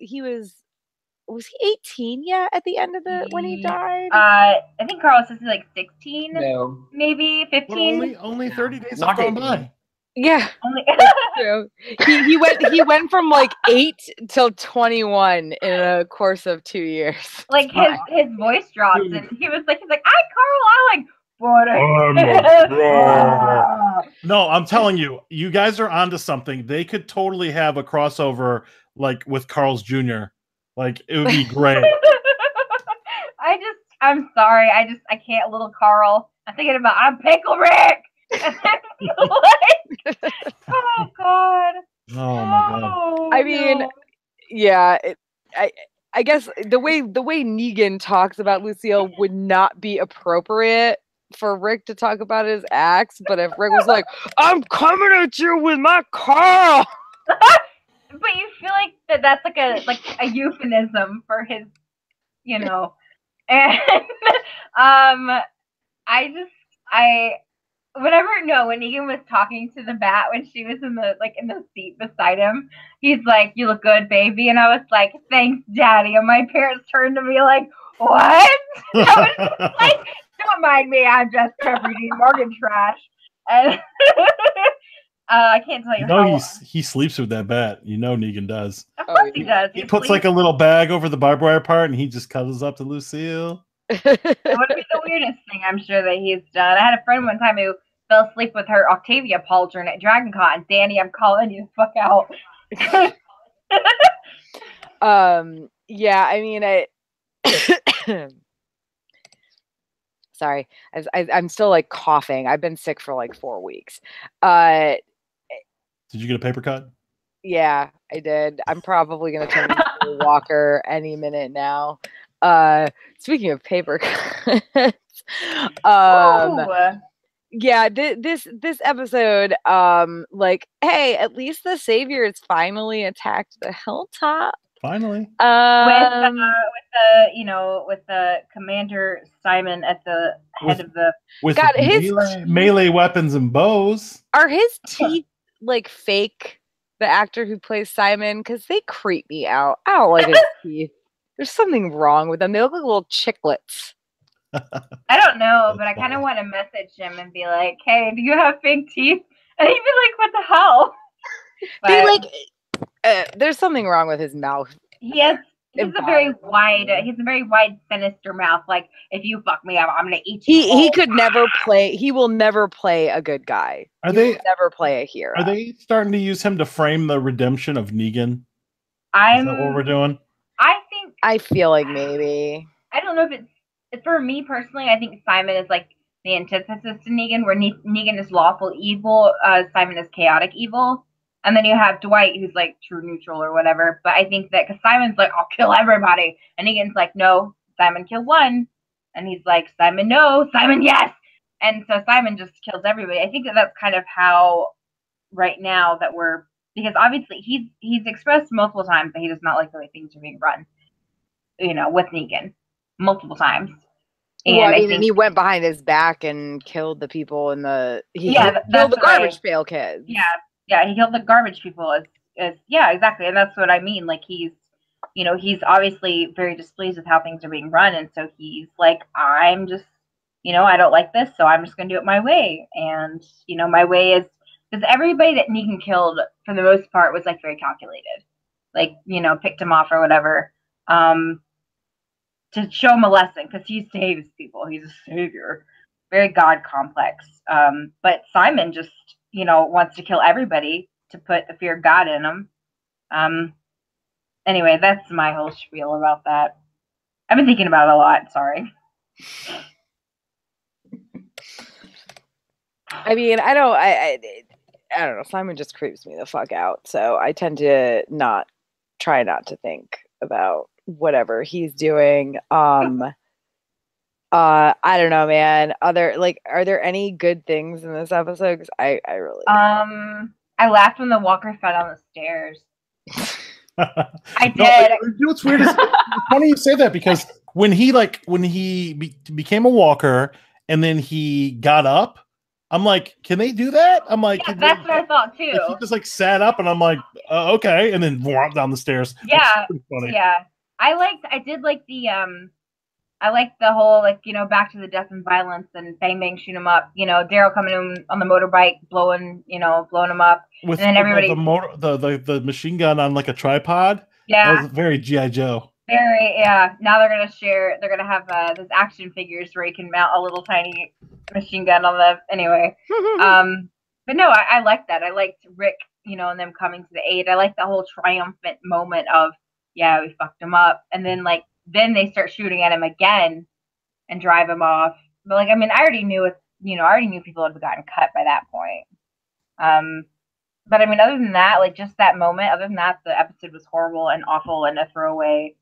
Was he 18 yet at the end of when he died? I think Carl says he's like 16, no. Maybe 15. Well, only 30 days have gone by. Yeah, true. He went from like 8 till 21 in a course of 2 years. Like his voice drops and he's like, "Hi, Carl." I'm like, No, I'm telling you, you guys are onto something. They could totally have a crossover like with Carl's Jr. Like it would be great. I'm sorry. I can't. Little Carl. I'm thinking about I'm Pickle Rick. Oh God. Oh my God. I mean, yeah. I guess the way Negan talks about Lucille would not be appropriate for Rick to talk about his axe. But if Rick was like, "I'm coming at you with my Carl." But you feel like that's like a euphemism for his, and when Negan was talking to the bat when she was in the seat beside him, he's like, "You look good, baby," and I was like, "Thanks, Daddy." And my parents turned to me like, "What?" I was just like, "Don't mind me, I'm just reading Morgan trash." And I can't tell you how. He sleeps with that bat. Negan does. Of course he does. He puts like a little bag over the barbed wire part, and he just cuddles up to Lucille. It would be the weirdest thing I'm sure that he's done. I had a friend one time who fell asleep with her Octavia pauldron at DragonCon. Danny, I'm calling you the fuck out. Yeah, I mean, sorry, I'm still like coughing. I've been sick for like 4 weeks. Did you get a paper cut? Yeah, I did. I'm probably gonna turn into a walker any minute now. Speaking of paper cuts, Ooh. yeah, this episode, like, hey, at least the savior has finally attacked the hilltop. Finally. With the Commander Simon at the head of the. With God, melee weapons and bows. Are his teeth like fake? The actor who plays Simon, because they creep me out. I don't like his teeth. There's something wrong with them. They look like little chiclets. I don't know, but I kind of want to message him and be like, "Hey, do you have fake teeth?" And he'd be like, "What the hell?" There's something wrong with his mouth. He has a very wide, sinister mouth. Like, if you fuck me up, I'm gonna eat you. He could never play. He will never play a good guy. He will never play a hero? Are they starting to use him to frame the redemption of Negan? Is that what we're doing? I feel like maybe. I don't know if it's for me personally. I think Simon is like the antithesis to Negan, where Negan is lawful evil, Simon is chaotic evil. And then you have Dwight, who's like true neutral or whatever. But I think that because Simon's like, I'll kill everybody. And Negan's like, no, Simon, kill one. And he's like, Simon, no. Simon, yes. And so Simon just kills everybody. I think that that's kind of how right now that because obviously he's expressed multiple times that he does not like the way things are being run, with Negan multiple times. And I think he went behind his back and killed the people killed the garbage pail kids. Yeah, he killed the garbage people. Yeah, exactly, and that's what I mean. Like he's obviously very displeased with how things are being run, and so he's like, I'm just, I don't like this, so I'm just gonna do it my way. And my way is because everybody that Negan killed for the most part was like very calculated, like picked him off or whatever, to show him a lesson because he saves people. He's a savior, very God complex. But Simon just wants to kill everybody to put the fear of God in them. Anyway, that's my whole spiel about that. I've been thinking about it a lot. Sorry. I mean, I don't know. Simon just creeps me the fuck out. So I tend to try not to think about whatever he's doing. I don't know, man. Are there any good things in this episode? Because I really I laughed when the walker fell down the stairs. I did. You know what's weird is funny you say that because when he became a walker and then he got up, I'm like, can they do that? I'm like, yeah, that's what I thought too. He just like sat up and I'm like, okay, and then walked down the stairs. Yeah, funny. Yeah. I did like the I like the whole back to the death and violence and bang bang shoot him up. Daryl coming in on the motorbike, blowing him up, with and then everybody the machine gun on like a tripod. Yeah, that was very G.I. Joe. Very, yeah. Now they're gonna have those action figures where you can mount a little tiny machine gun on the anyway. But no, I liked that. I liked Rick, and them coming to the aid. I like the whole triumphant moment of we fucked him up, and then then they start shooting at him again and drive him off. But I already knew people had gotten cut by that point. But other than that, just that moment, other than that, the episode was horrible and awful and a throwaway.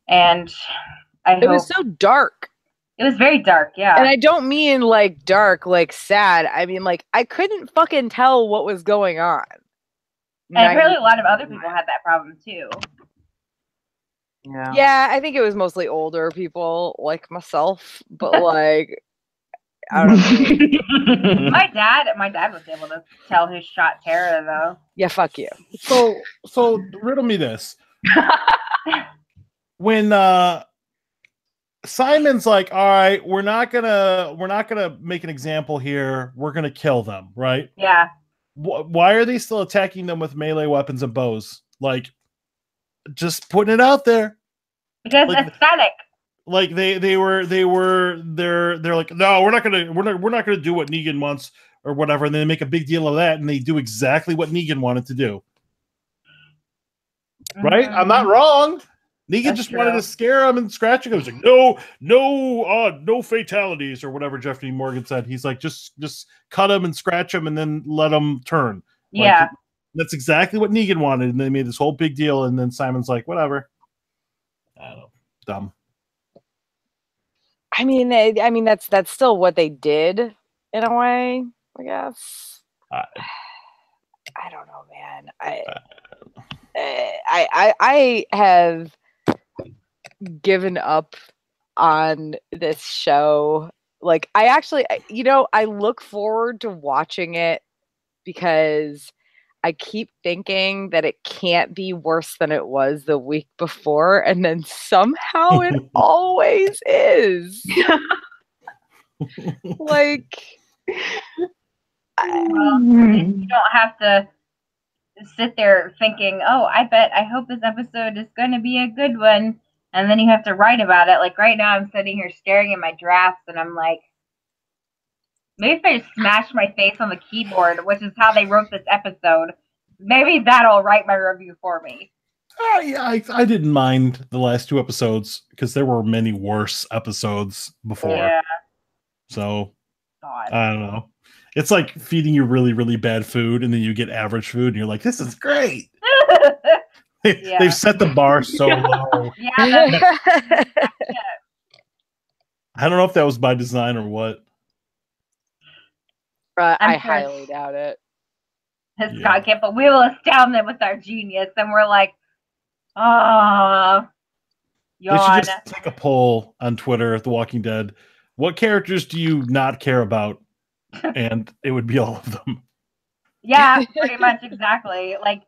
And it was so dark. It was very dark, yeah. And I don't mean dark, sad. I mean I couldn't fucking tell what was going on. And apparently a lot of other people had that problem too. Yeah, I think it was mostly older people like myself, but I don't know. My dad was able to tell who shot Tara though. Yeah, fuck you. So riddle me this. When Simon's like, all right, we're not gonna make an example here. We're gonna kill them, right? Yeah. Why are they still attacking them with melee weapons and bows? Just putting it out there. Because aesthetic. They're like, no, we're not gonna do what Negan wants or whatever, and then they make a big deal of that, and they do exactly what Negan wanted to do. Right? I'm not wrong. Negan just wanted to scare him and scratch him. He was like, no fatalities or whatever Jeffrey Morgan said. He's like, just cut him and scratch him and then let him turn. Yeah. That's exactly what Negan wanted, and they made this whole big deal, and then Simon's like, whatever. I don't know. Dumb. I mean that's still what they did in a way, I guess. I don't know, man. I have given up on this show. Like, I actually, I look forward to watching it because I keep thinking that it can't be worse than it was the week before, and then somehow it always is. Like, you don't have to sit there thinking, oh, I hope this episode is going to be a good one. And then you have to write about it. Like right now I'm sitting here staring at my drafts and I'm like, maybe if I just smash my face on the keyboard, which is how they wrote this episode, maybe that'll write my review for me. Yeah, I didn't mind the last 2 episodes because there were many worse episodes before. Yeah. So, God. I don't know. It's like feeding you really, really bad food and then you get average food and you're like, this is great. They've set the bar so low. Yeah. I don't know if that was by design or what. I highly doubt it. Scott can't, but we will astound them with our genius. And we're like, oh, yawn. They should just take a poll on Twitter at The Walking Dead. What characters do you not care about? And it would be all of them. Yeah, pretty much exactly. Like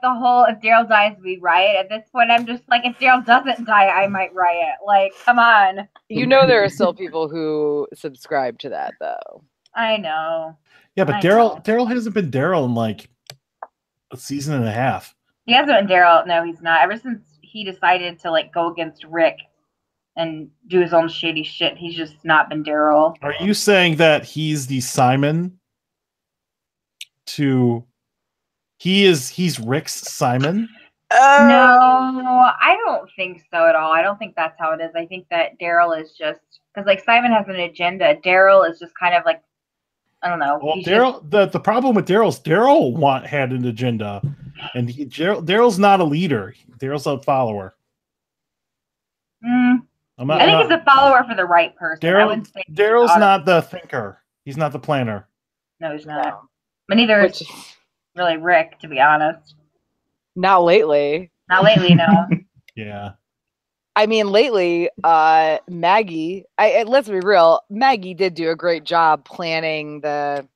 the whole if Daryl dies, we riot. At this point, I'm just like, if Daryl doesn't die, I might riot. Like, come on. There are still people who subscribe to that, though. I know. Yeah, but Daryl hasn't been Daryl in like a season and a half. He hasn't been Daryl. No, he's not. Ever since he decided to like go against Rick and do his own shady shit, he's just not been Daryl. Are you saying that he's the Simon to... He's Rick's Simon? No, I don't think so at all. I don't think that's how it is. I think that Daryl is just... Because like Simon has an agenda. Daryl is just kind of like, I don't know. Well, Daryl, the problem with Daryl had an agenda, and Daryl's not a leader. Daryl's a follower. I think he's a follower for the right person. Daryl's not the thinker. He's not the planner. No, he's not. But neither is really Rick, to be honest. Not lately. Not lately, no. Yeah. I mean, lately, Maggie, let's be real, Maggie did do a great job planning the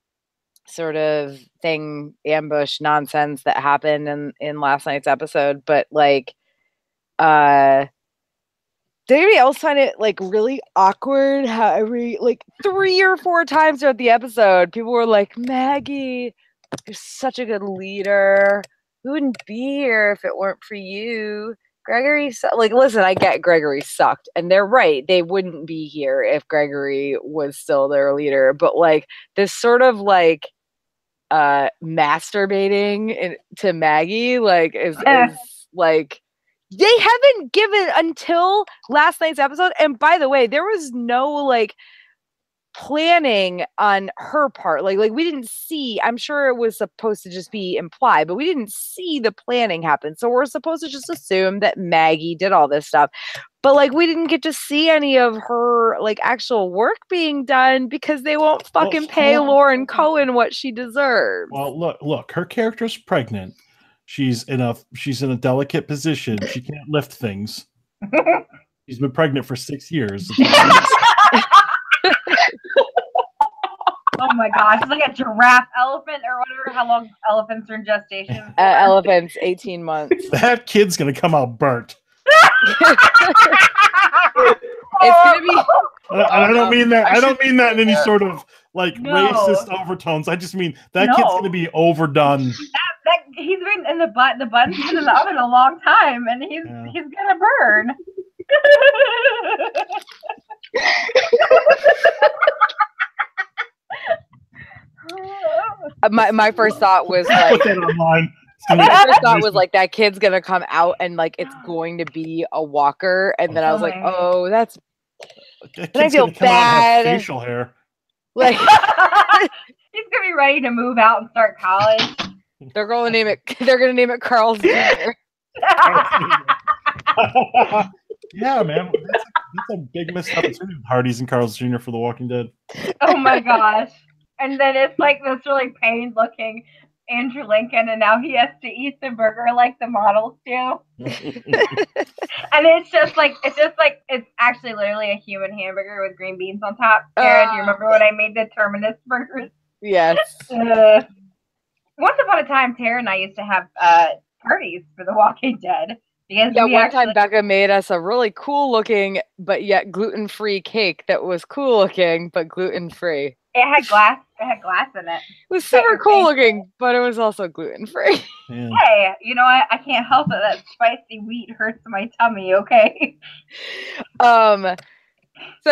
sort of ambush nonsense that happened in last night's episode. But like, did anybody else find it like really awkward how every like 3 or 4 times throughout the episode, people were like, Maggie, you're such a good leader. We wouldn't be here if it weren't for you. Gregory, listen, I get Gregory sucked, and they're right. They wouldn't be here if Gregory was still their leader. But like this sort of like masturbating to Maggie, like is like they haven't given until last night's episode. And by the way, there was no like planning on her part. Like we didn't see, I'm sure it was supposed to just be implied, but we didn't see the planning happen. So we're supposed to just assume that Maggie did all this stuff. But like we didn't get to see any of her like actual work being done because they won't fucking pay Lauren Cohen what she deserves. Well, look, her character's pregnant. She's in a delicate position. She can't lift things. She's been pregnant for 6 years. Oh my gosh, it's like a giraffe elephant or whatever. How long elephants are in gestation? Elephants, 18 months. That kid's gonna come out burnt. It's gonna be. I don't mean that. I don't mean that in any sort of like racist overtones. I just mean that kid's gonna be overdone. He's been in the bun's been in the oven a long time, and he's gonna burn. My first thought was like, put that online. My first thought was like that kid's gonna come out and like it's going to be a walker, and then I was like, oh, that's. I feel bad. Facial hair. Like he's gonna be ready to move out and start college. They're gonna name it Carl's Jr. Yeah, man. That's a big missed opportunity with Hardee's and Carl's Jr. for The Walking Dead. Oh my gosh. And then it's like this really pained looking Andrew Lincoln, and now he has to eat the burger like the models do. And it's actually literally a human hamburger with green beans on top. Sarah, do you remember when I made the Terminus burgers? Yes. Once upon a time, Tara and I used to have parties for The Walking Dead. Because one time Bekah made us a really cool looking but yet gluten-free cake that was cool looking but gluten-free. It had glass in it. It was super cool looking, but it was also gluten-free. Yeah. Hey, you know what? I can't help it. That spicy wheat hurts my tummy, okay? So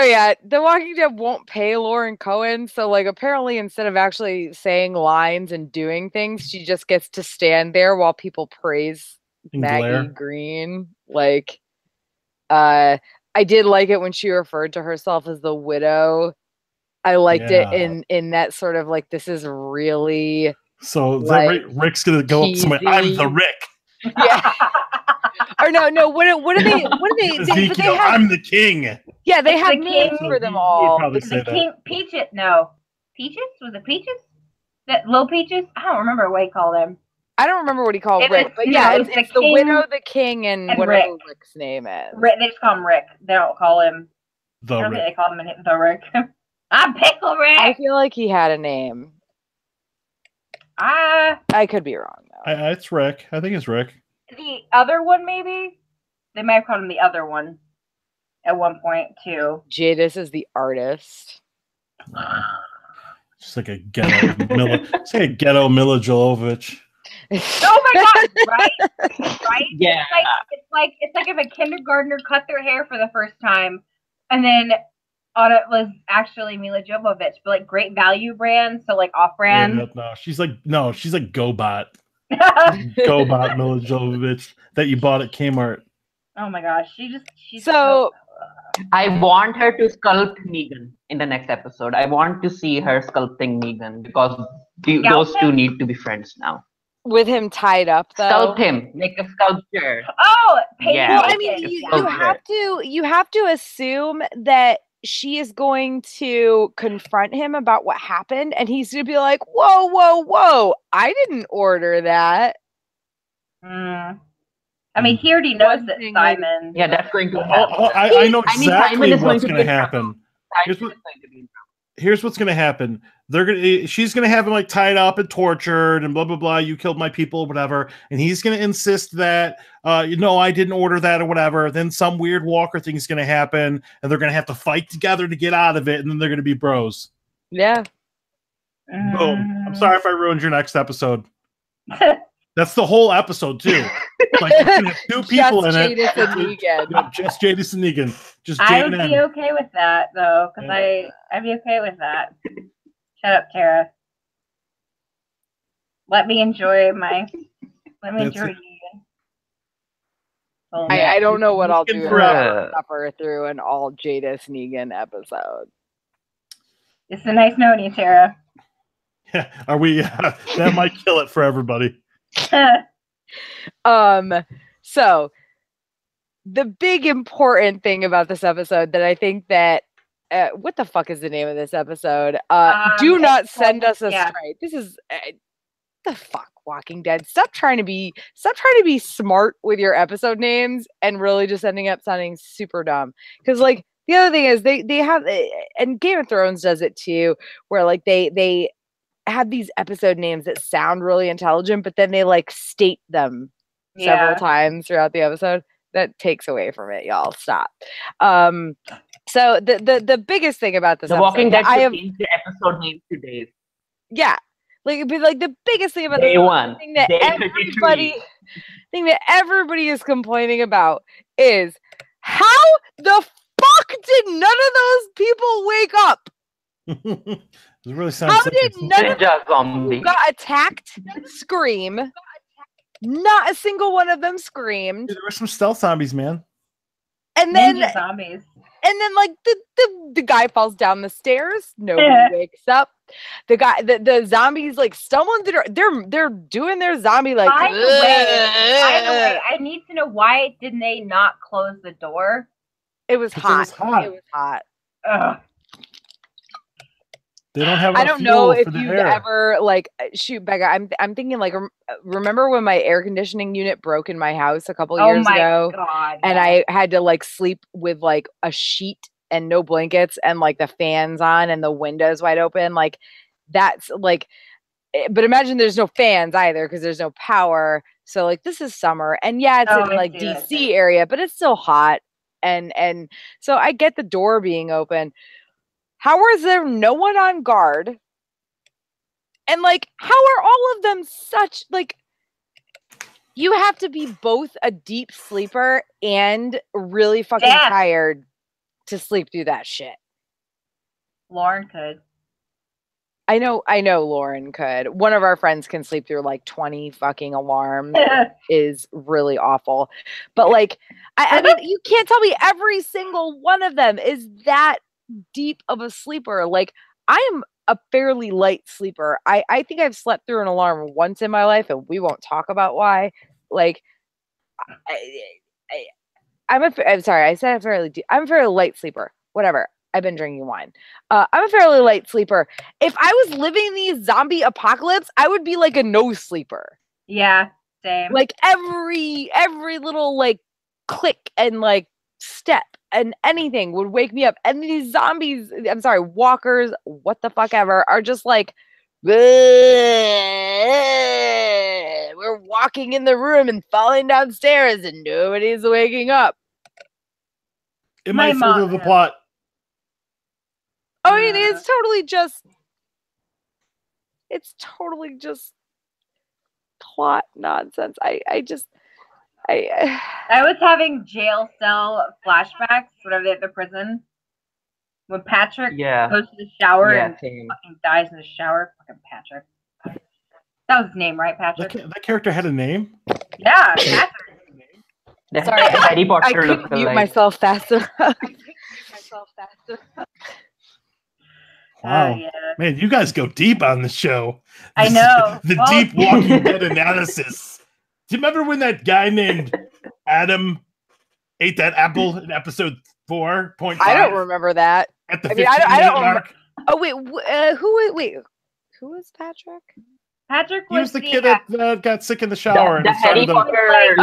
yeah, The Walking Dead won't pay Lauren Cohen. So like apparently instead of actually saying lines and doing things, she just gets to stand there while people praise Maggie Green. Like I did like it when she referred to herself as the widow. I liked it in that sort of like, this is really so like, Rick's gonna go up somewhere. I'm the Rick. Yeah. Or no, what do they Ezekiel, I'm the king. Yeah, they have names for them all. The king, Peaches? No. Peaches? Was it Peaches? That Little Peaches? I don't remember what he called him. I don't remember what he called Rick, but yeah, it's the widow, the king, and whatever Rick's name is. Rick, they just call him Rick. They don't call him the Rick. They call him the Rick. I'm Pickle Rick. I feel like he had a name. I could be wrong though. It's Rick. I think it's Rick. The other one, maybe? They might have called him the other one at one point too. Jadis is the artist. Just like a ghetto Mila Jovovich. Oh my god! Right? Yeah. It's like if a kindergartner cut their hair for the first time, and then on it was actually Mila Jovovich, but like Great Value brand, so like off brand. Yeah, she's like GoBot. GoBot Mila Jovovich that you bought at Kmart. Oh my gosh, she's so. I want her to sculpt Negan in the next episode. I want to see her sculpting Negan because those two need to be friends now. With him tied up, though. Sculpt him, make a sculpture. Oh, yeah. Well, I mean, you have to assume that she is going to confront him about what happened, and he's going to be like, "Whoa! I didn't order that." I mean, he already knows that Simon. Yeah, that's going to happen. I know exactly what's going to happen. Here's what's going to happen. She's going to have him like tied up and tortured and blah blah blah. You killed my people, whatever. And he's going to insist that I didn't order that or whatever. Then some weird Walker thing is going to happen, and they're going to have to fight together to get out of it, and then they're going to be bros. Yeah. Boom. I'm sorry if I ruined your next episode. That's the whole episode too. Like you can have two people in it. Just Jadis and Negan. I would be okay with that though, because I'd be okay with that. Shut up, Tara. Let me enjoy Negan. I don't know what I'll do suffer through an all Jadis Negan episode. It's a nice knowing you, Tara. Yeah, are we? That might kill it for everybody. So the big important thing about this episode that I think that what the fuck is the name of this episode? Do not send us astray. This is the fuck Walking Dead. Stop trying to be smart with your episode names and really just ending up sounding super dumb. Because like the other thing is they have, and Game of Thrones does it too, where like they have these episode names that sound really intelligent, but then they like state them several times throughout the episode. That takes away from it, y'all. Stop. So the biggest thing about this, The Walking Dead should change the episode name to days. Yeah, like the biggest thing about Day this one, thing that everybody is complaining about is how the fuck did none of those people wake up? It really how did none of them who got attacked scream? Not a single one of them screamed. There were some stealth zombies, man. And then Ninja zombies. And then like the guy falls down the stairs. Nobody wakes up. The zombies like stumbling through. They're doing their zombie like. By the way, I need to know why didn't they not close the door? It was It hot. was hot. It was hot. Ugh. They don't have I enough don't know fuel if for the you've air. ever like shoot, Bekah. I'm thinking like remember when my air conditioning unit broke in my house a couple years ago, God, and I had to like sleep with like a sheet and no blankets and like the fans on and the windows wide open. Like that's like, but imagine there's no fans either because there's no power. So like this is summer, and yeah, it's in like DC area, but it's still hot, and so I get the door being open. How is there no one on guard? And like, how are all of them such like? You have to be both a deep sleeper and really fucking tired to sleep through that shit. Lauren could. I know Lauren could. One of our friends can sleep through like 20 fucking alarms. Is really awful. But like, I mean, you can't tell me every single one of them is that deep of a sleeper. Like, I am a fairly light sleeper. I think I've slept through an alarm once in my life, and we won't talk about why. Like, I'm sorry, I said I'm a fairly light sleeper. Whatever. I've been drinking wine. I'm a fairly light sleeper. If I was living the zombie apocalypse, I would be like a no sleeper. Yeah, same. Like every little like click and like step and anything would wake me up. And these zombies, I'm sorry, walkers, what the fuck ever, are just like, we're walking in the room and falling downstairs and nobody's waking up. It might further the plot. I mean, it's totally just plot nonsense. I was having jail cell flashbacks whenever they're at the prison. When Patrick goes to the shower and fucking dies in the shower. Fucking Patrick. That was his name, right, Patrick? That character had a name? Yeah, Patrick. Sorry, I couldn't mute myself fast enough. Wow. Yeah. Man, you guys go deep on the show. I know. The deep Walking Dead analysis. Do you remember when that guy named Adam ate that apple in episode 4.5? I don't remember that. At the 15-minute mark? Oh, wait. Who was Patrick? Patrick was the kid that got sick in the shower. The Harry Potter.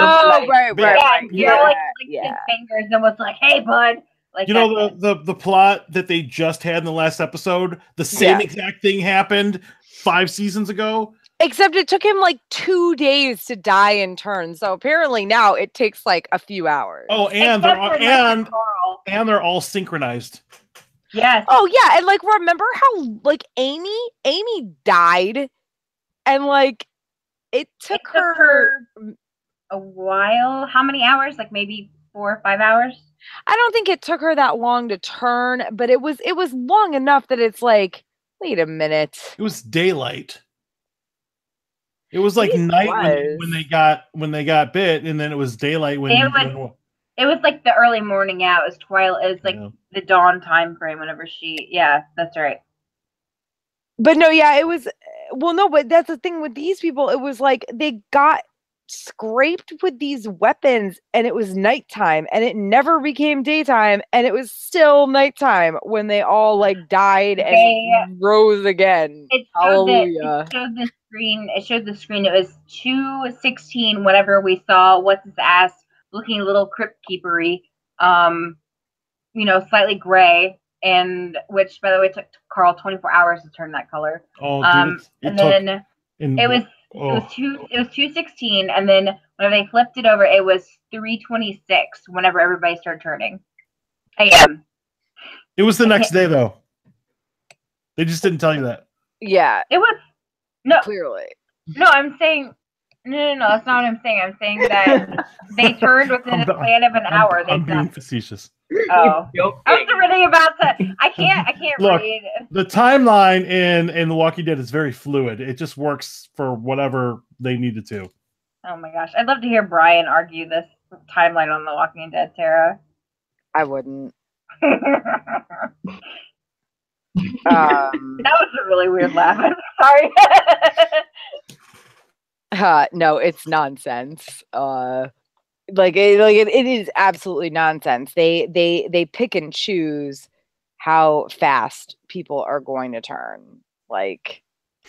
Right. Yeah, his fingers and was like, "Hey, bud." Like, you know the plot that they just had in the last episode? The same exact thing happened 5 seasons ago. Except it took him like 2 days to die in turn. So apparently now it takes like a few hours. Oh, and they're all synchronized. Yes. Oh yeah, and like remember how like Amy died, and like it took her a while. How many hours? Like maybe 4 or 5 hours. I don't think it took her that long to turn, but it was long enough that it's like, wait a minute. It was daylight. It was like night when they got bit, and then it was daylight when it was like the early morning. Yeah, it was twilight. It was like the dawn time frame whenever she. Yeah, that's right. But no, yeah, it was. Well, no, but that's the thing with these people. It was like they got scraped with these weapons, and it was nighttime, and it never became daytime, and it was still nighttime when they all like died and rose again. Hallelujah! It showed the screen. It was 2:16. Whatever we saw, what's his ass looking a little crypt keepery, slightly gray, and which, by the way, took Carl 24 hours to turn that color. Oh, dude, it was 2:16, and then when they flipped it over, it was 3:26. Whenever everybody started turning a.m. It was the next day, though. They just didn't tell you that. Yeah, it was clearly. No, I'm saying no. That's not what I'm saying. I'm saying that they turned within a span of an hour. I'm being facetious. Oh, I was reading about that. I can't Look, read. The timeline in The Walking Dead is very fluid. It just works for whatever they needed to. Oh my gosh, I'd love to hear Brian argue this timeline on The Walking Dead, Tara. I wouldn't. That was a really weird laugh. I'm sorry. No, it's nonsense. it is absolutely nonsense. They pick and choose how fast people are going to turn, like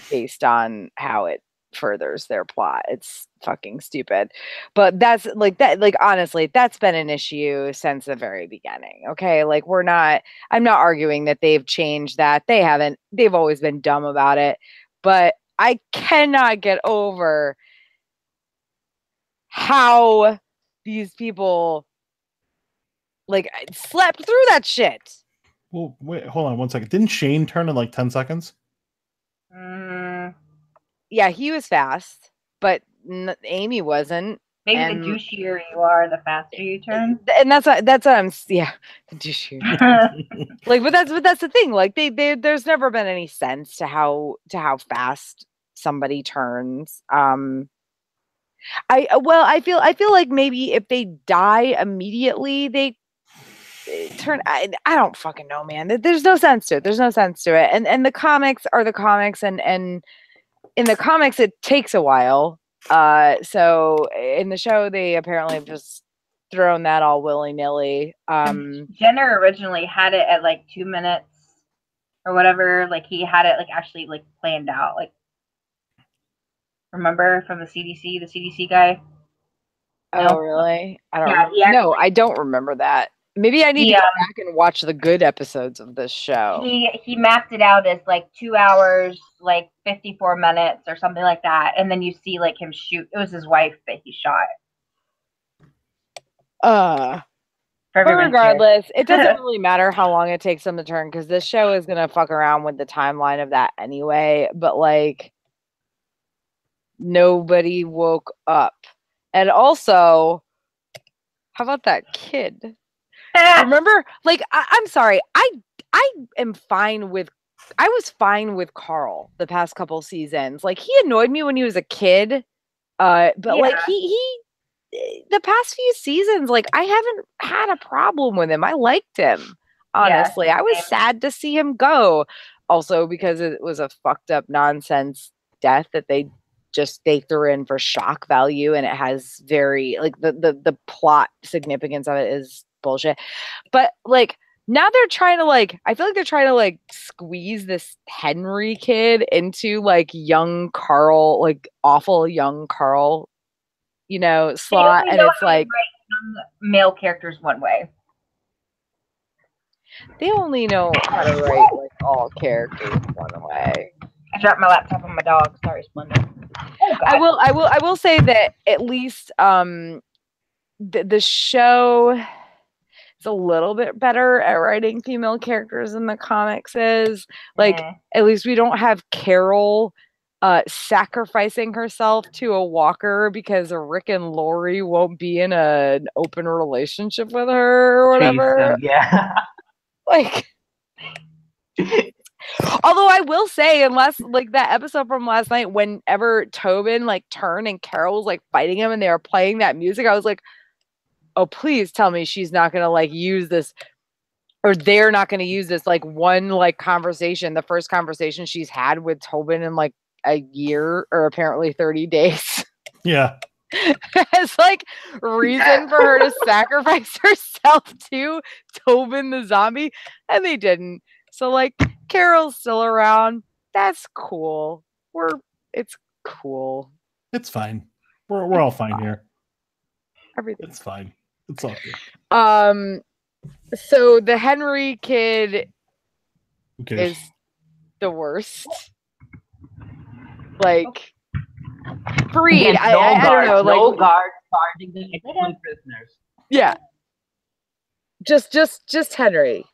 based on how it furthers their plot. It's fucking stupid. But that's like that, like honestly, that's been an issue since the very beginning. Okay. Like I'm not arguing that they've changed that. They haven't, they've always been dumb about it. But I cannot get over how these people like slept through that shit. Well, wait, hold on 1 second. Didn't Shane turn in like 10 seconds? Yeah, he was fast, but Amy wasn't. Maybe the douchier you are, the faster you turn. And that's what I'm. Yeah, the douchier. Like, but that's the thing. Like, there's never been any sense to how fast somebody turns. I feel like maybe if they die immediately, they turn. I don't fucking know, man. There's no sense to it. There's no sense to it. And the comics are the comics, and in the comics it takes a while. So in the show they apparently have just thrown that all willy-nilly. Jenner originally had it at like 2 minutes or whatever. Like he had it like actually like planned out. Like remember from the CDC guy? Oh no? Really? I don't. Yeah, no, I don't remember that. Maybe I need to go back and watch the good episodes of this show. He mapped it out as like 2 hours, like 54 minutes or something like that. And then you see like him shoot. It was his wife that he shot. But regardless, it doesn't really matter how long it takes them to turn, because this show is gonna fuck around with the timeline of that anyway. But like, nobody woke up. And also, how about that kid? Remember, like, I'm sorry. I am fine with. I was fine with Carl the past couple seasons. Like, he annoyed me when he was a kid, but like he the past few seasons, like, I haven't had a problem with him. I liked him, honestly. I was sad to see him go. Also, because it was a fucked up nonsense death that they threw in for shock value, and it has very like the plot significance of it is bullshit. But like, now they're trying to like, I feel like they're trying to like squeeze this Henry kid into like young Carl, like awful young Carl, slot. And it's like male characters one way. They only know how to write like all characters one way. I dropped my laptop on my dog. Sorry, Splendor. Oh, I will say that at least the show is a little bit better at writing female characters than the comics is. Like, at least we don't have Carol sacrificing herself to a walker because Rick and Lori won't be in an open relationship with her or whatever. Yeah. Like, although I will say, unless like that episode from last night, whenever Tobin like turned and Carol was like fighting him and they were playing that music, I was like, oh, please tell me she's not gonna like use this, or they're not gonna use this like one like conversation, the first conversation she's had with Tobin in like a year, or apparently 30 days. Yeah. As like reason for her to sacrifice herself to Tobin the zombie, and they didn't. So like, Carol's still around. That's cool. It's cool. It's fine. We're all fine here. Everything's fine. It's all good. So the Henry kid is the worst. Like, Farid, I don't know, like, no guards guarding the executed prisoners. Yeah. Just Henry.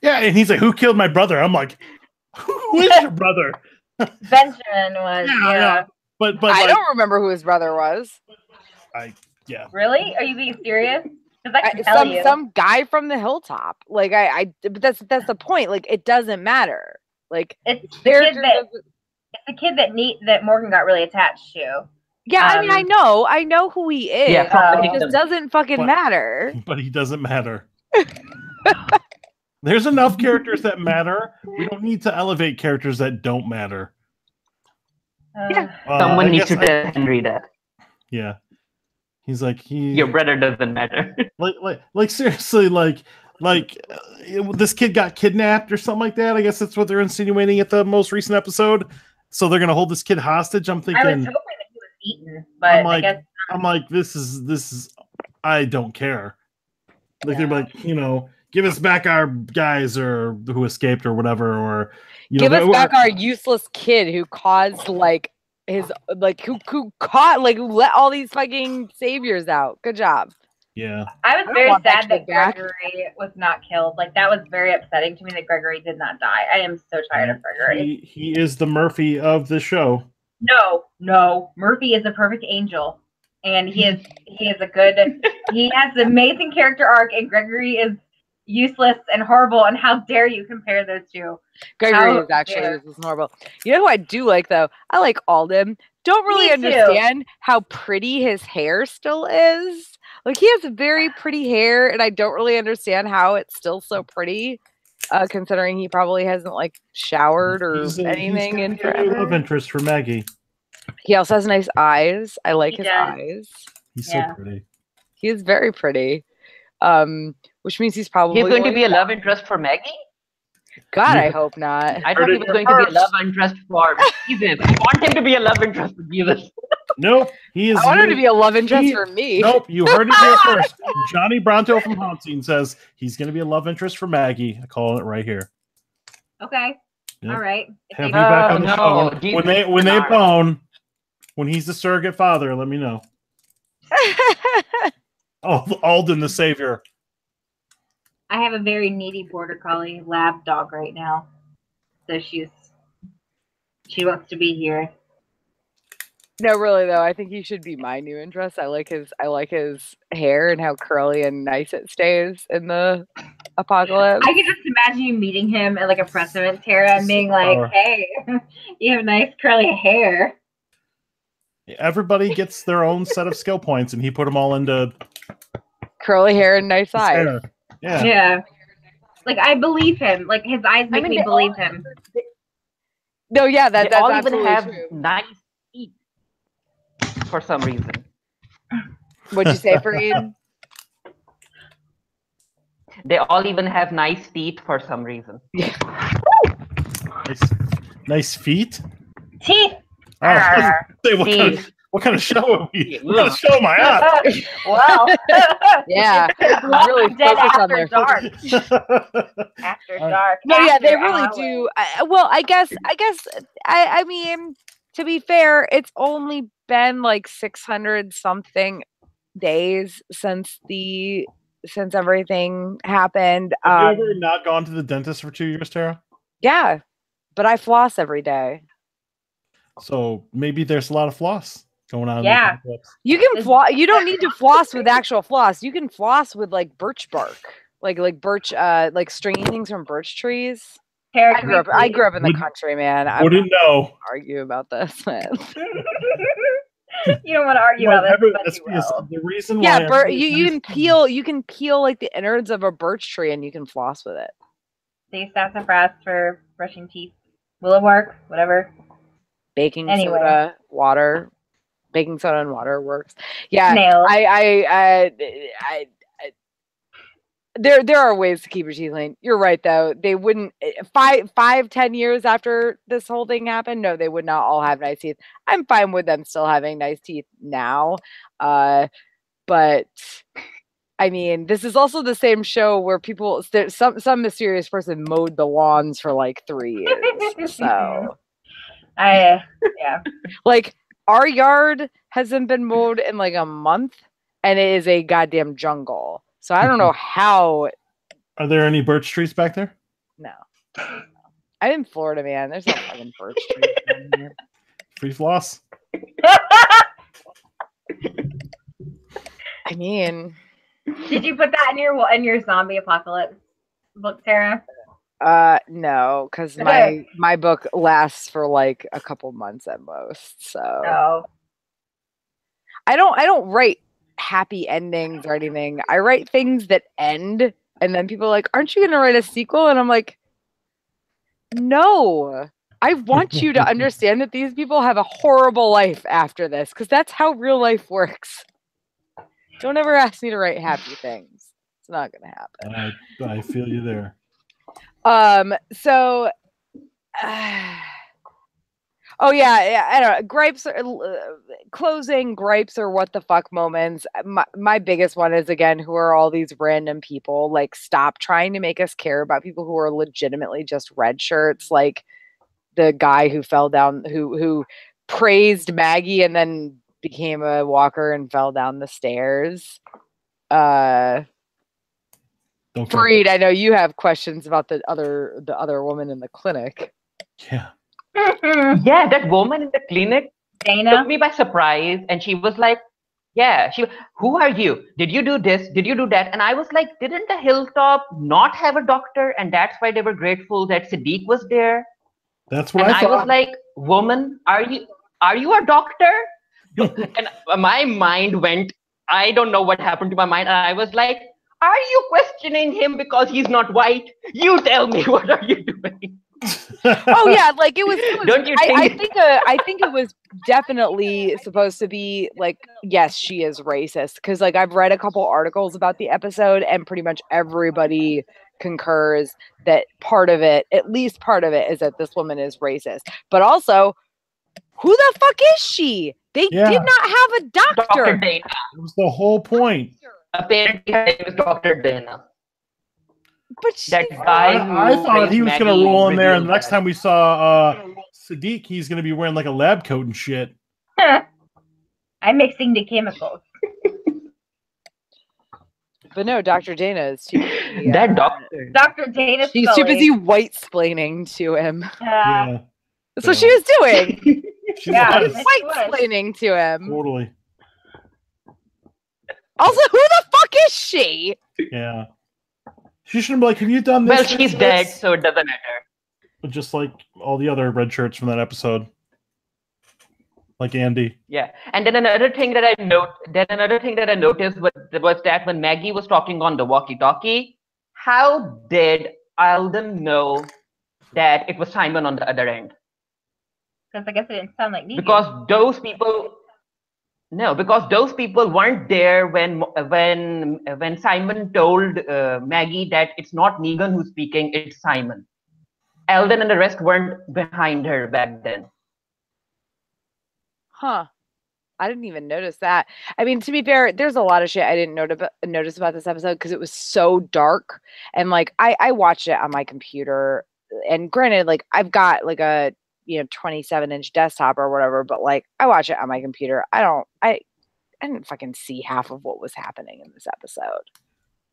Yeah, and he's like, "Who killed my brother?" I'm like, "Who is your brother?" Benjamin was. Yeah. But I don't remember who his brother was. Really? Are you being serious? Because I can tell you. Some guy from the hilltop. Like but that's the point. Like, it doesn't matter. Like, it's the kid that Morgan got really attached to. Yeah, I mean, I know who he is. Yeah, it just doesn't fucking matter. But he doesn't matter. There's enough characters that matter. We don't need to elevate characters that don't matter. Someone needs to tell Henry that. Yeah. He's like, Your brother doesn't matter. like seriously, this kid got kidnapped or something like that. I guess that's what they're insinuating at the most recent episode. So they're gonna hold this kid hostage. I'm thinking. I was hoping that he was eaten, but I guess I'm like, this is. I don't care. Like they're like, give us back our guys or who escaped or whatever, or give us back our useless kid who caused who let all these fucking saviors out. Good job. Yeah. I was very sad that Gregory was not killed. Like that was very upsetting to me that Gregory did not die. I am so tired of Gregory. He is the Murphy of the show. No. Murphy is a perfect angel. And he has an amazing character arc, and Gregory is useless and horrible. And how dare you compare those two? Gregory is actually useless and horrible. You know who I do like though? I like Alden. Don't really understand how pretty his hair still is. Like he has very pretty hair, and I don't really understand how it's still so pretty, considering he probably hasn't showered or anything in forever. Love interest for Maggie. He also has nice eyes. I like his eyes. He's so pretty. He is very pretty. Which means he's probably going to be a love interest for Maggie? God, I hope not. I thought he was going to be a love interest for Jesus. I want him to be a love interest for Jesus. Nope. He is. I want him to be a love interest for me. Nope. You heard it here first. Johnny Bronto from Hauntine says he's going to be a love interest for Maggie. I call it right here. Okay. Yep. All right. Have me back on the show. When they bone, when he's the surrogate father, let me know. Alden the savior. I have a very needy border collie lab dog right now, so she wants to be here. No, really though, I think he should be my new interest. I like his hair and how curly and nice it stays in the apocalypse. I can just imagine you meeting him at a press event, Tara, and being like, "Hey, you have nice curly hair." Everybody gets their own set of skill points, and he put them all into curly hair and nice eyes. Hair. Yeah. I believe him. His eyes make me believe him. No, yeah, that's all even have true. Nice teeth for some reason. What'd you say, Farid? They all even have nice feet for some reason. Nice feet? Teeth. What kind of show are we? What kind of show am I at? Wow. Yeah. Really focus on their dark. After dark. No, yeah, they really do. I mean, to be fair, it's only been 600 something days since everything happened. Have you ever not gone to the dentist for 2 years, Tara? Yeah, but I floss every day. So maybe there's a lot of floss going on. Yeah, you can floss. You don't need to floss with actual floss. You can floss with birch bark, like birch, stringing things from birch trees. I grew up in the country, man. I wouldn't know. Argue about this, man. You don't want to argue about this. The reason why, you can peel the innards of a birch tree and you can floss with it. They use sassafras for brushing teeth, willow bark, whatever. Baking soda and water works. Yeah, nails. There are ways to keep your teeth clean. You're right though. They wouldn't 10 years after this whole thing happened. No, they would not all have nice teeth. I'm fine with them still having nice teeth now. But I mean, this is also the same show where some mysterious person mowed the lawns for 3 years. So yeah. Our yard hasn't been mowed in a month, and it is a goddamn jungle. So I don't know how. Are there any birch trees back there? No. I'm in Florida, man. There's no fucking birch trees down here. Free floss. I mean, did you put that in your zombie apocalypse book, Tara? No, because my book lasts for a couple months at most. So I don't write happy endings or anything. I write things that end, and then people are like, "Aren't you gonna write a sequel?" And I'm like, "No, I want you to understand that these people have a horrible life after this, because that's how real life works." Don't ever ask me to write happy things. It's not gonna happen. I feel you there. So oh yeah, I don't know. Gripes are closing gripes or what the fuck moments. My biggest one is, again, who are all these random people? Like, stop trying to make us care about people who are legitimately just red shirts. Like the guy who fell down, who praised Maggie and then became a walker and fell down the stairs. Okay. Farid, I know you have questions about the other woman in the clinic. Yeah. Yeah, that woman in the clinic Dana took me by surprise, and she was like, yeah, who are you? Did you do this? Did you do that? And I was like, didn't the Hilltop not have a doctor? And that's why they were grateful that Sadiq was there. That's what and I thought. I was like, woman, are you a doctor? And my mind went, I don't know what happened to my mind. And I was like, are you questioning him because he's not white? You tell me, what are you doing? Oh yeah, like it was Don't you think? I think it was definitely supposed to be like, yes, she is racist, because like I've read a couple articles about the episode and pretty much everybody concurs that part of it, at least part of it, is that this woman is racist. But also, who the fuck is she? They did not have a doctor. Dr. Dana. It was the whole point. Apparently, her name is Dr. Dana. But that guy I thought he was going to roll in there, and the next that. time we saw Sadiq, he's going to be wearing like a lab coat and shit. I'm mixing the chemicals. But no, Dr. Dana is too busy, that doctor. Dr. Dana. She's too busy white-splaining to him. Yeah. That's what she was doing. She was. White-splaining to him. Totally. Also, who the fuck is she? Yeah. She shouldn't be like, have you done this? Well, she's dead, so it doesn't matter. But just like all the other red shirts from that episode. Like Andy. Yeah. And then another thing that I noticed was that when Maggie was talking on the walkie-talkie, how did Alden know that it was Simon on the other end? Because I guess it didn't sound like me. Because those people weren't there when Simon told Maggie that it's not Negan who's speaking, it's Simon. Alden and the rest weren't behind her back then. Huh. I didn't even notice that. I mean, to be fair, there's a lot of shit I didn't notice about this episode because it was so dark. And like I watched it on my computer, and granted, like I've got like a 27-inch desktop or whatever, but like I watch it on my computer. I didn't fucking see half of what was happening in this episode.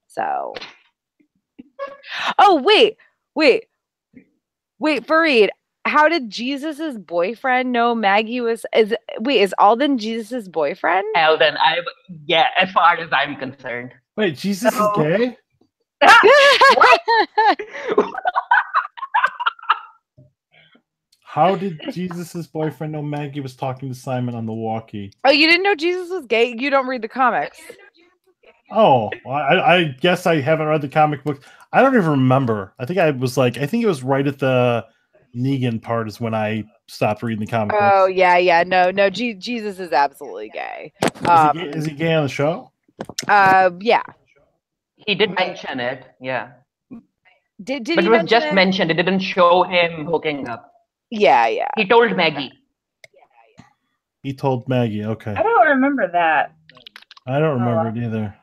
So oh wait, Farid, how did Jesus's boyfriend know Maggie is Alden Jesus's boyfriend? Alden, yeah, as far as I'm concerned. Wait, Jesus is gay? What? How did Jesus's boyfriend know Maggie was talking to Simon on the walkie? Oh, you didn't know Jesus was gay? You don't read the comics. Oh, I guess I haven't read the comic book. I don't even remember. I think it was right at the Negan part is when I stopped reading the comic books. Oh, yeah. No, Jesus is absolutely gay. Is he gay on the show? Yeah. He did mention it, yeah. But it was just mentioned. It didn't show him hooking up. Yeah. He told Maggie. He told Maggie, okay. I don't remember that. I don't remember it either.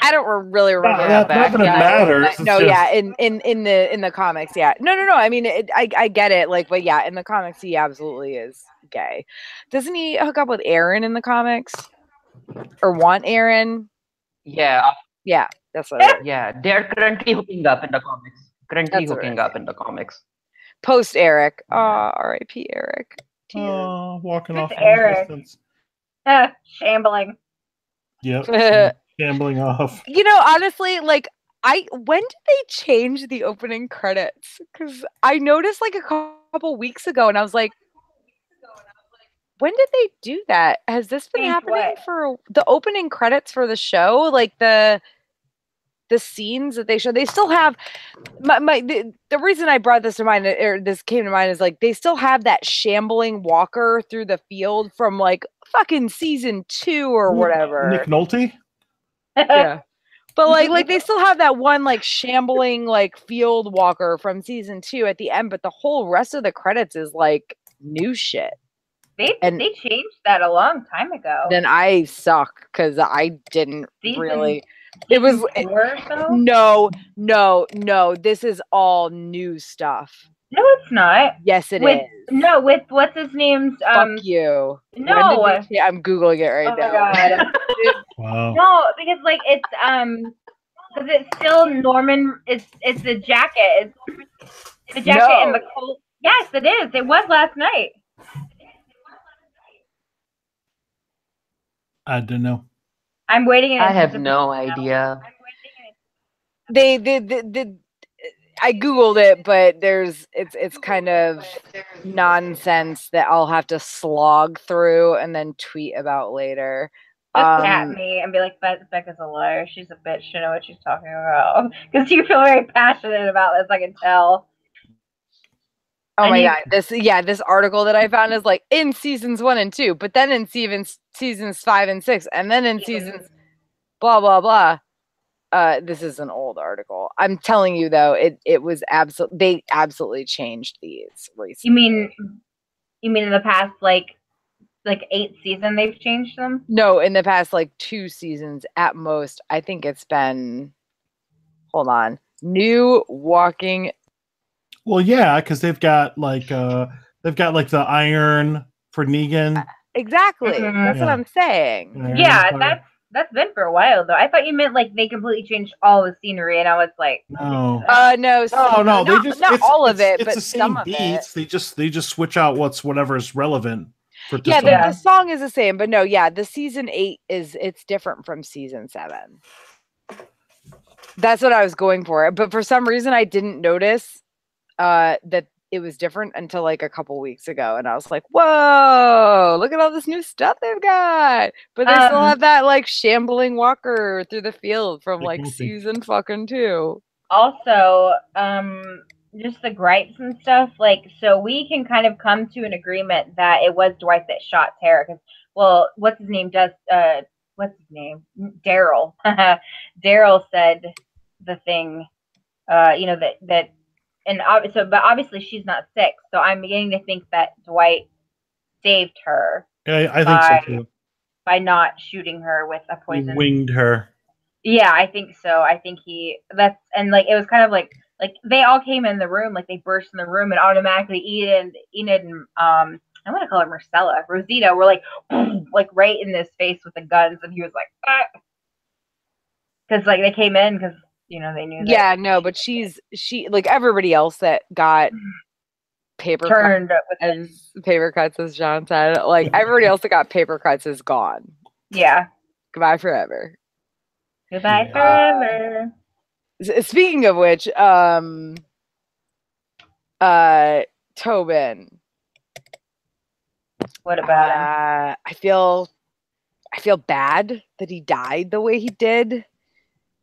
I don't really remember that. Not that it matters. No, yeah, in the comics, yeah. No. I mean, I get it, like, but yeah, in the comics, he absolutely is gay. Doesn't he hook up with Aaron in the comics, or want Aaron? Yeah. Yeah, that's what it is. Yeah, they're currently hooking up in the comics. Post Eric. R.I.P. Eric. Walking off Eric. Shambling. Yep. Shambling off. Honestly, like, when did they change the opening credits? Because I noticed like a couple weeks ago, and I was like, when did they do that? Has this been happening for the opening credits for the show? Like the the scenes that they show, they still have the reason I brought this to mind, or this came to mind, is like they still have that shambling walker through the field from like fucking season 2 or whatever. Nick Nolte? Yeah. But like they still have that one like shambling like field walker from season 2 at the end, but the whole rest of the credits is like new shit. They changed that a long time ago. Then I suck because I didn't really. It was 4 or so? No. This is all new stuff. No, it's not. Yes, it is. No, with what's his name's Fuck you. No, I'm googling it right now. Oh my god. Wow. No, because like it's because it's still Norman. It's the jacket. It's the jacket and the coat. Yes, it is. It was last night. I don't know. I'm waiting. I have no idea. They I googled it, but it's kind of nonsense that I'll have to slog through and then tweet about later. Just at me and be like, Becca's a liar. She's a bitch. She knows what she's talking about. Because you feel very passionate about this, I can tell. Oh my god! This article that I found is like in seasons 1 and 2, but then in seasons 5 and 6, and then in seasons blah blah blah. This is an old article. I'm telling you though, it was they absolutely changed these recently. You mean in the past like 8 seasons they've changed them? No, in the past like 2 seasons at most. I think it's been. Hold on, new walking. Well, yeah, because they've got like the iron for Negan. Exactly. That's what I'm saying. Yeah, that's been for a while though. I thought you meant like they completely changed all the scenery, and I was like, no. No. They just not all of it, it's but the same some of beats. it. They just switch out whatever's relevant. The song is the same, but no, the season 8 it's different from season 7. That's what I was going for, but for some reason I didn't notice that it was different until like a couple weeks ago, and I was like, whoa, look at all this new stuff they've got. But they still have that like shambling walker through the field from like season fucking 2. Also, just the gripes and stuff, like, so we can kind of come to an agreement that it was Dwight that shot Tara, because, well, what's his name? Daryl. Daryl said the thing, that and but obviously she's not sick, so I'm beginning to think that Dwight saved her. Yeah, I think so too. By not shooting her with a poison. He winged her. Yeah, I think so. I think it was kind of like they all came in the room, like they burst in the room, and automatically Enid and I want to call her Marcella, Rosita were like right in his face with the guns, and he was like, because like they came in because. They knew that. Yeah, no, but she like everybody else that got paper cuts, as John said. Like everybody else that got paper cuts is gone. Yeah. Goodbye forever. Goodbye forever. Speaking of which, Tobin. What about him? I feel bad that he died the way he did.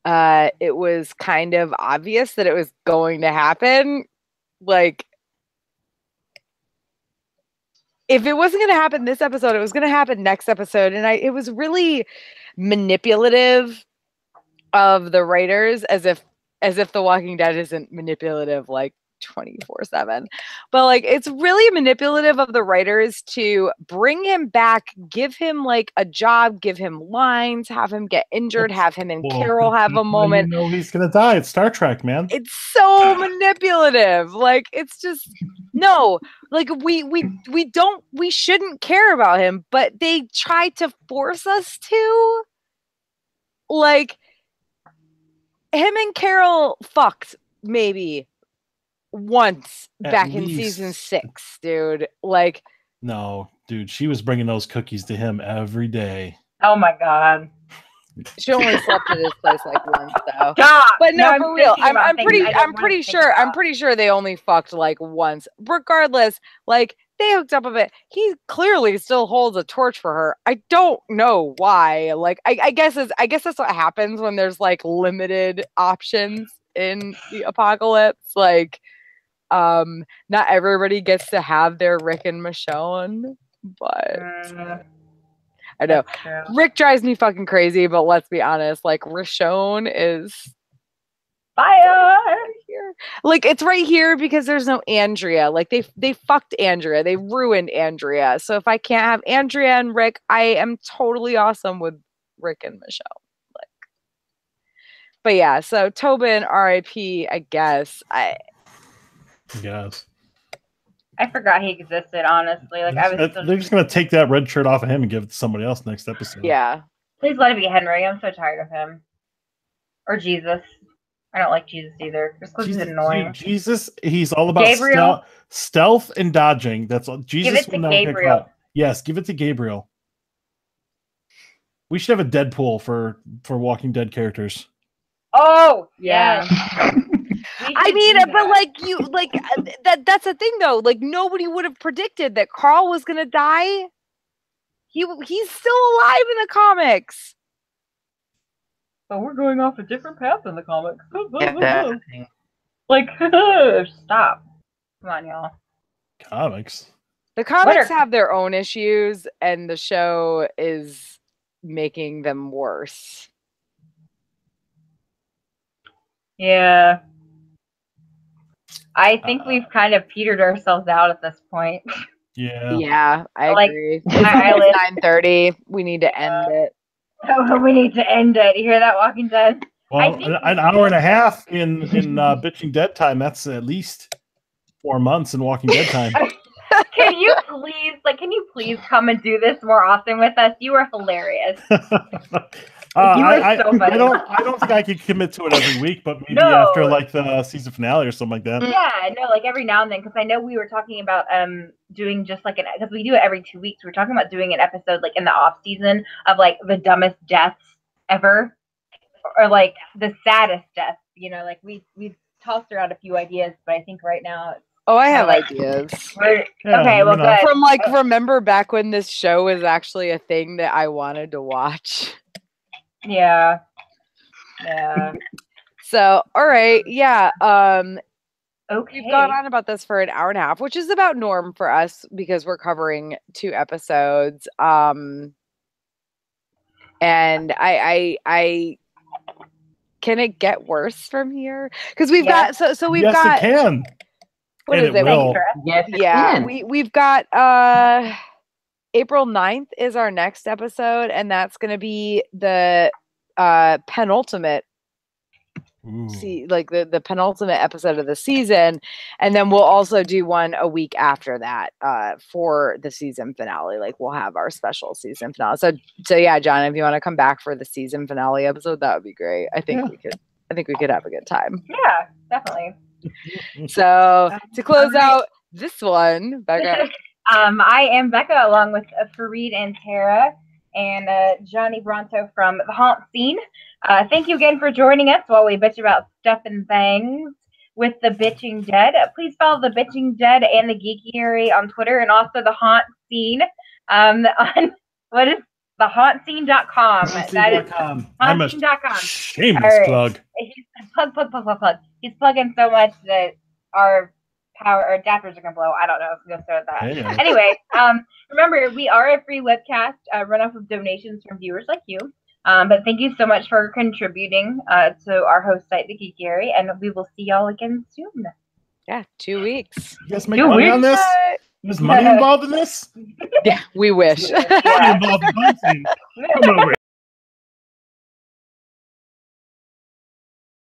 It was kind of obvious that it was going to happen. Like, if it wasn't going to happen this episode, it was going to happen next episode. And it was really manipulative of the writers, as if The Walking Dead isn't manipulative, like 24/7, but like it's really manipulative of the writers to bring him back, give him like a job, give him lines, have him get injured, have him and Carol have a moment. He's gonna die. It's Star Trek, man. It's so manipulative. Like it's just no. Like we shouldn't care about him, but they try to force us to. Like him and Carol fucked maybe once back in season 6, dude. Like, no, dude, she was bringing those cookies to him every day. Oh my god, she only slept at his place like once though. Stop. But no, for real, I'm pretty sure they only fucked like once. Regardless, like they hooked up a bit. He clearly still holds a torch for her. I don't know why. Like, I guess that's what happens when there's like limited options in the apocalypse. Like, not everybody gets to have their Rick and Michonne, but I know Rick drives me fucking crazy. But let's be honest, like Michonne is fire. Here. Like it's right here because there's no Andrea. Like they fucked Andrea. They ruined Andrea. So if I can't have Andrea and Rick, I am totally awesome with Rick and Michonne. Like, but yeah. So Tobin, R.I.P. I guess. Yes. I forgot he existed. Honestly, like they're just gonna take that red shirt off of him and give it to somebody else next episode. Yeah. Please let it be Henry. I'm so tired of him. Or Jesus. I don't like Jesus either. Just because he's annoying. Jesus, he's all about stealth and dodging. That's all. Jesus give it to Gabriel. Yes, give it to Gabriel. We should have a Deadpool for Walking Dead characters. Oh yeah. I mean, but that's the thing though. Like nobody would have predicted that Carl was gonna die. He's still alive in the comics. But we're going off a different path in the comics. Like, stop. Come on, y'all. Comics. The comics have their own issues, and the show is making them worse. Yeah. I think we've kind of petered ourselves out at this point. Yeah. Yeah, I agree. It's 9:30. We need to end it. Oh, we need to end it. You hear that, Walking Dead? Well, an hour and a half in Bitching Dead time. That's at least 4 months in Walking Dead time. Can you please come and do this more often with us? You are hilarious. I don't think I could commit to it every week, but maybe after like the season finale or something like that. Yeah, no, like every now and then, because I know we were talking about doing just like because we do it every 2 weeks. We're talking about doing an episode like in the off season of like the dumbest deaths ever, or like the saddest deaths. You know, like we've tossed around a few ideas, but I think right now it's. Oh, I have ideas. Okay, well, good. From like, remember back when this show was actually a thing that I wanted to watch. Yeah. So, all right, yeah. Okay. We've gone on about this for an hour and a half, which is about norm for us because we're covering 2 episodes. And I can it get worse from here? Because we've got we've got. Yes, it can. What is it? Yes, it can. We've got April 9th is our next episode, and that's going to be the penultimate the penultimate episode of the season, and then we'll also do one a week after that for the season finale. Like we'll have our special season finale. So yeah, John, if you want to come back for the season finale episode, that would be great. I think we could have a good time. Yeah, definitely. So to close out this one, Bekah. I am Bekah along with Farid and Tara and Johnny Bronto from the Haunt Scene. Thank you again for joining us while we bitch about stuff and things with the Bitching Dead. Please follow the Bitching Dead and the Geekery on Twitter, and also the Haunt Scene on what is thehauntScene.com. That is hauntScene.com. Shameless plug. Plug. He's plugging so much that our adapters are gonna blow. I don't know if I'm gonna start that. Hey. Anyway, remember we are a free webcast run off of donations from viewers like you. But thank you so much for contributing to our host site, the Geekery, and we will see y'all again soon. Yeah, 2 weeks. You guys make money on this? There's money involved in this? Yeah, we wish. Money involved in Come over.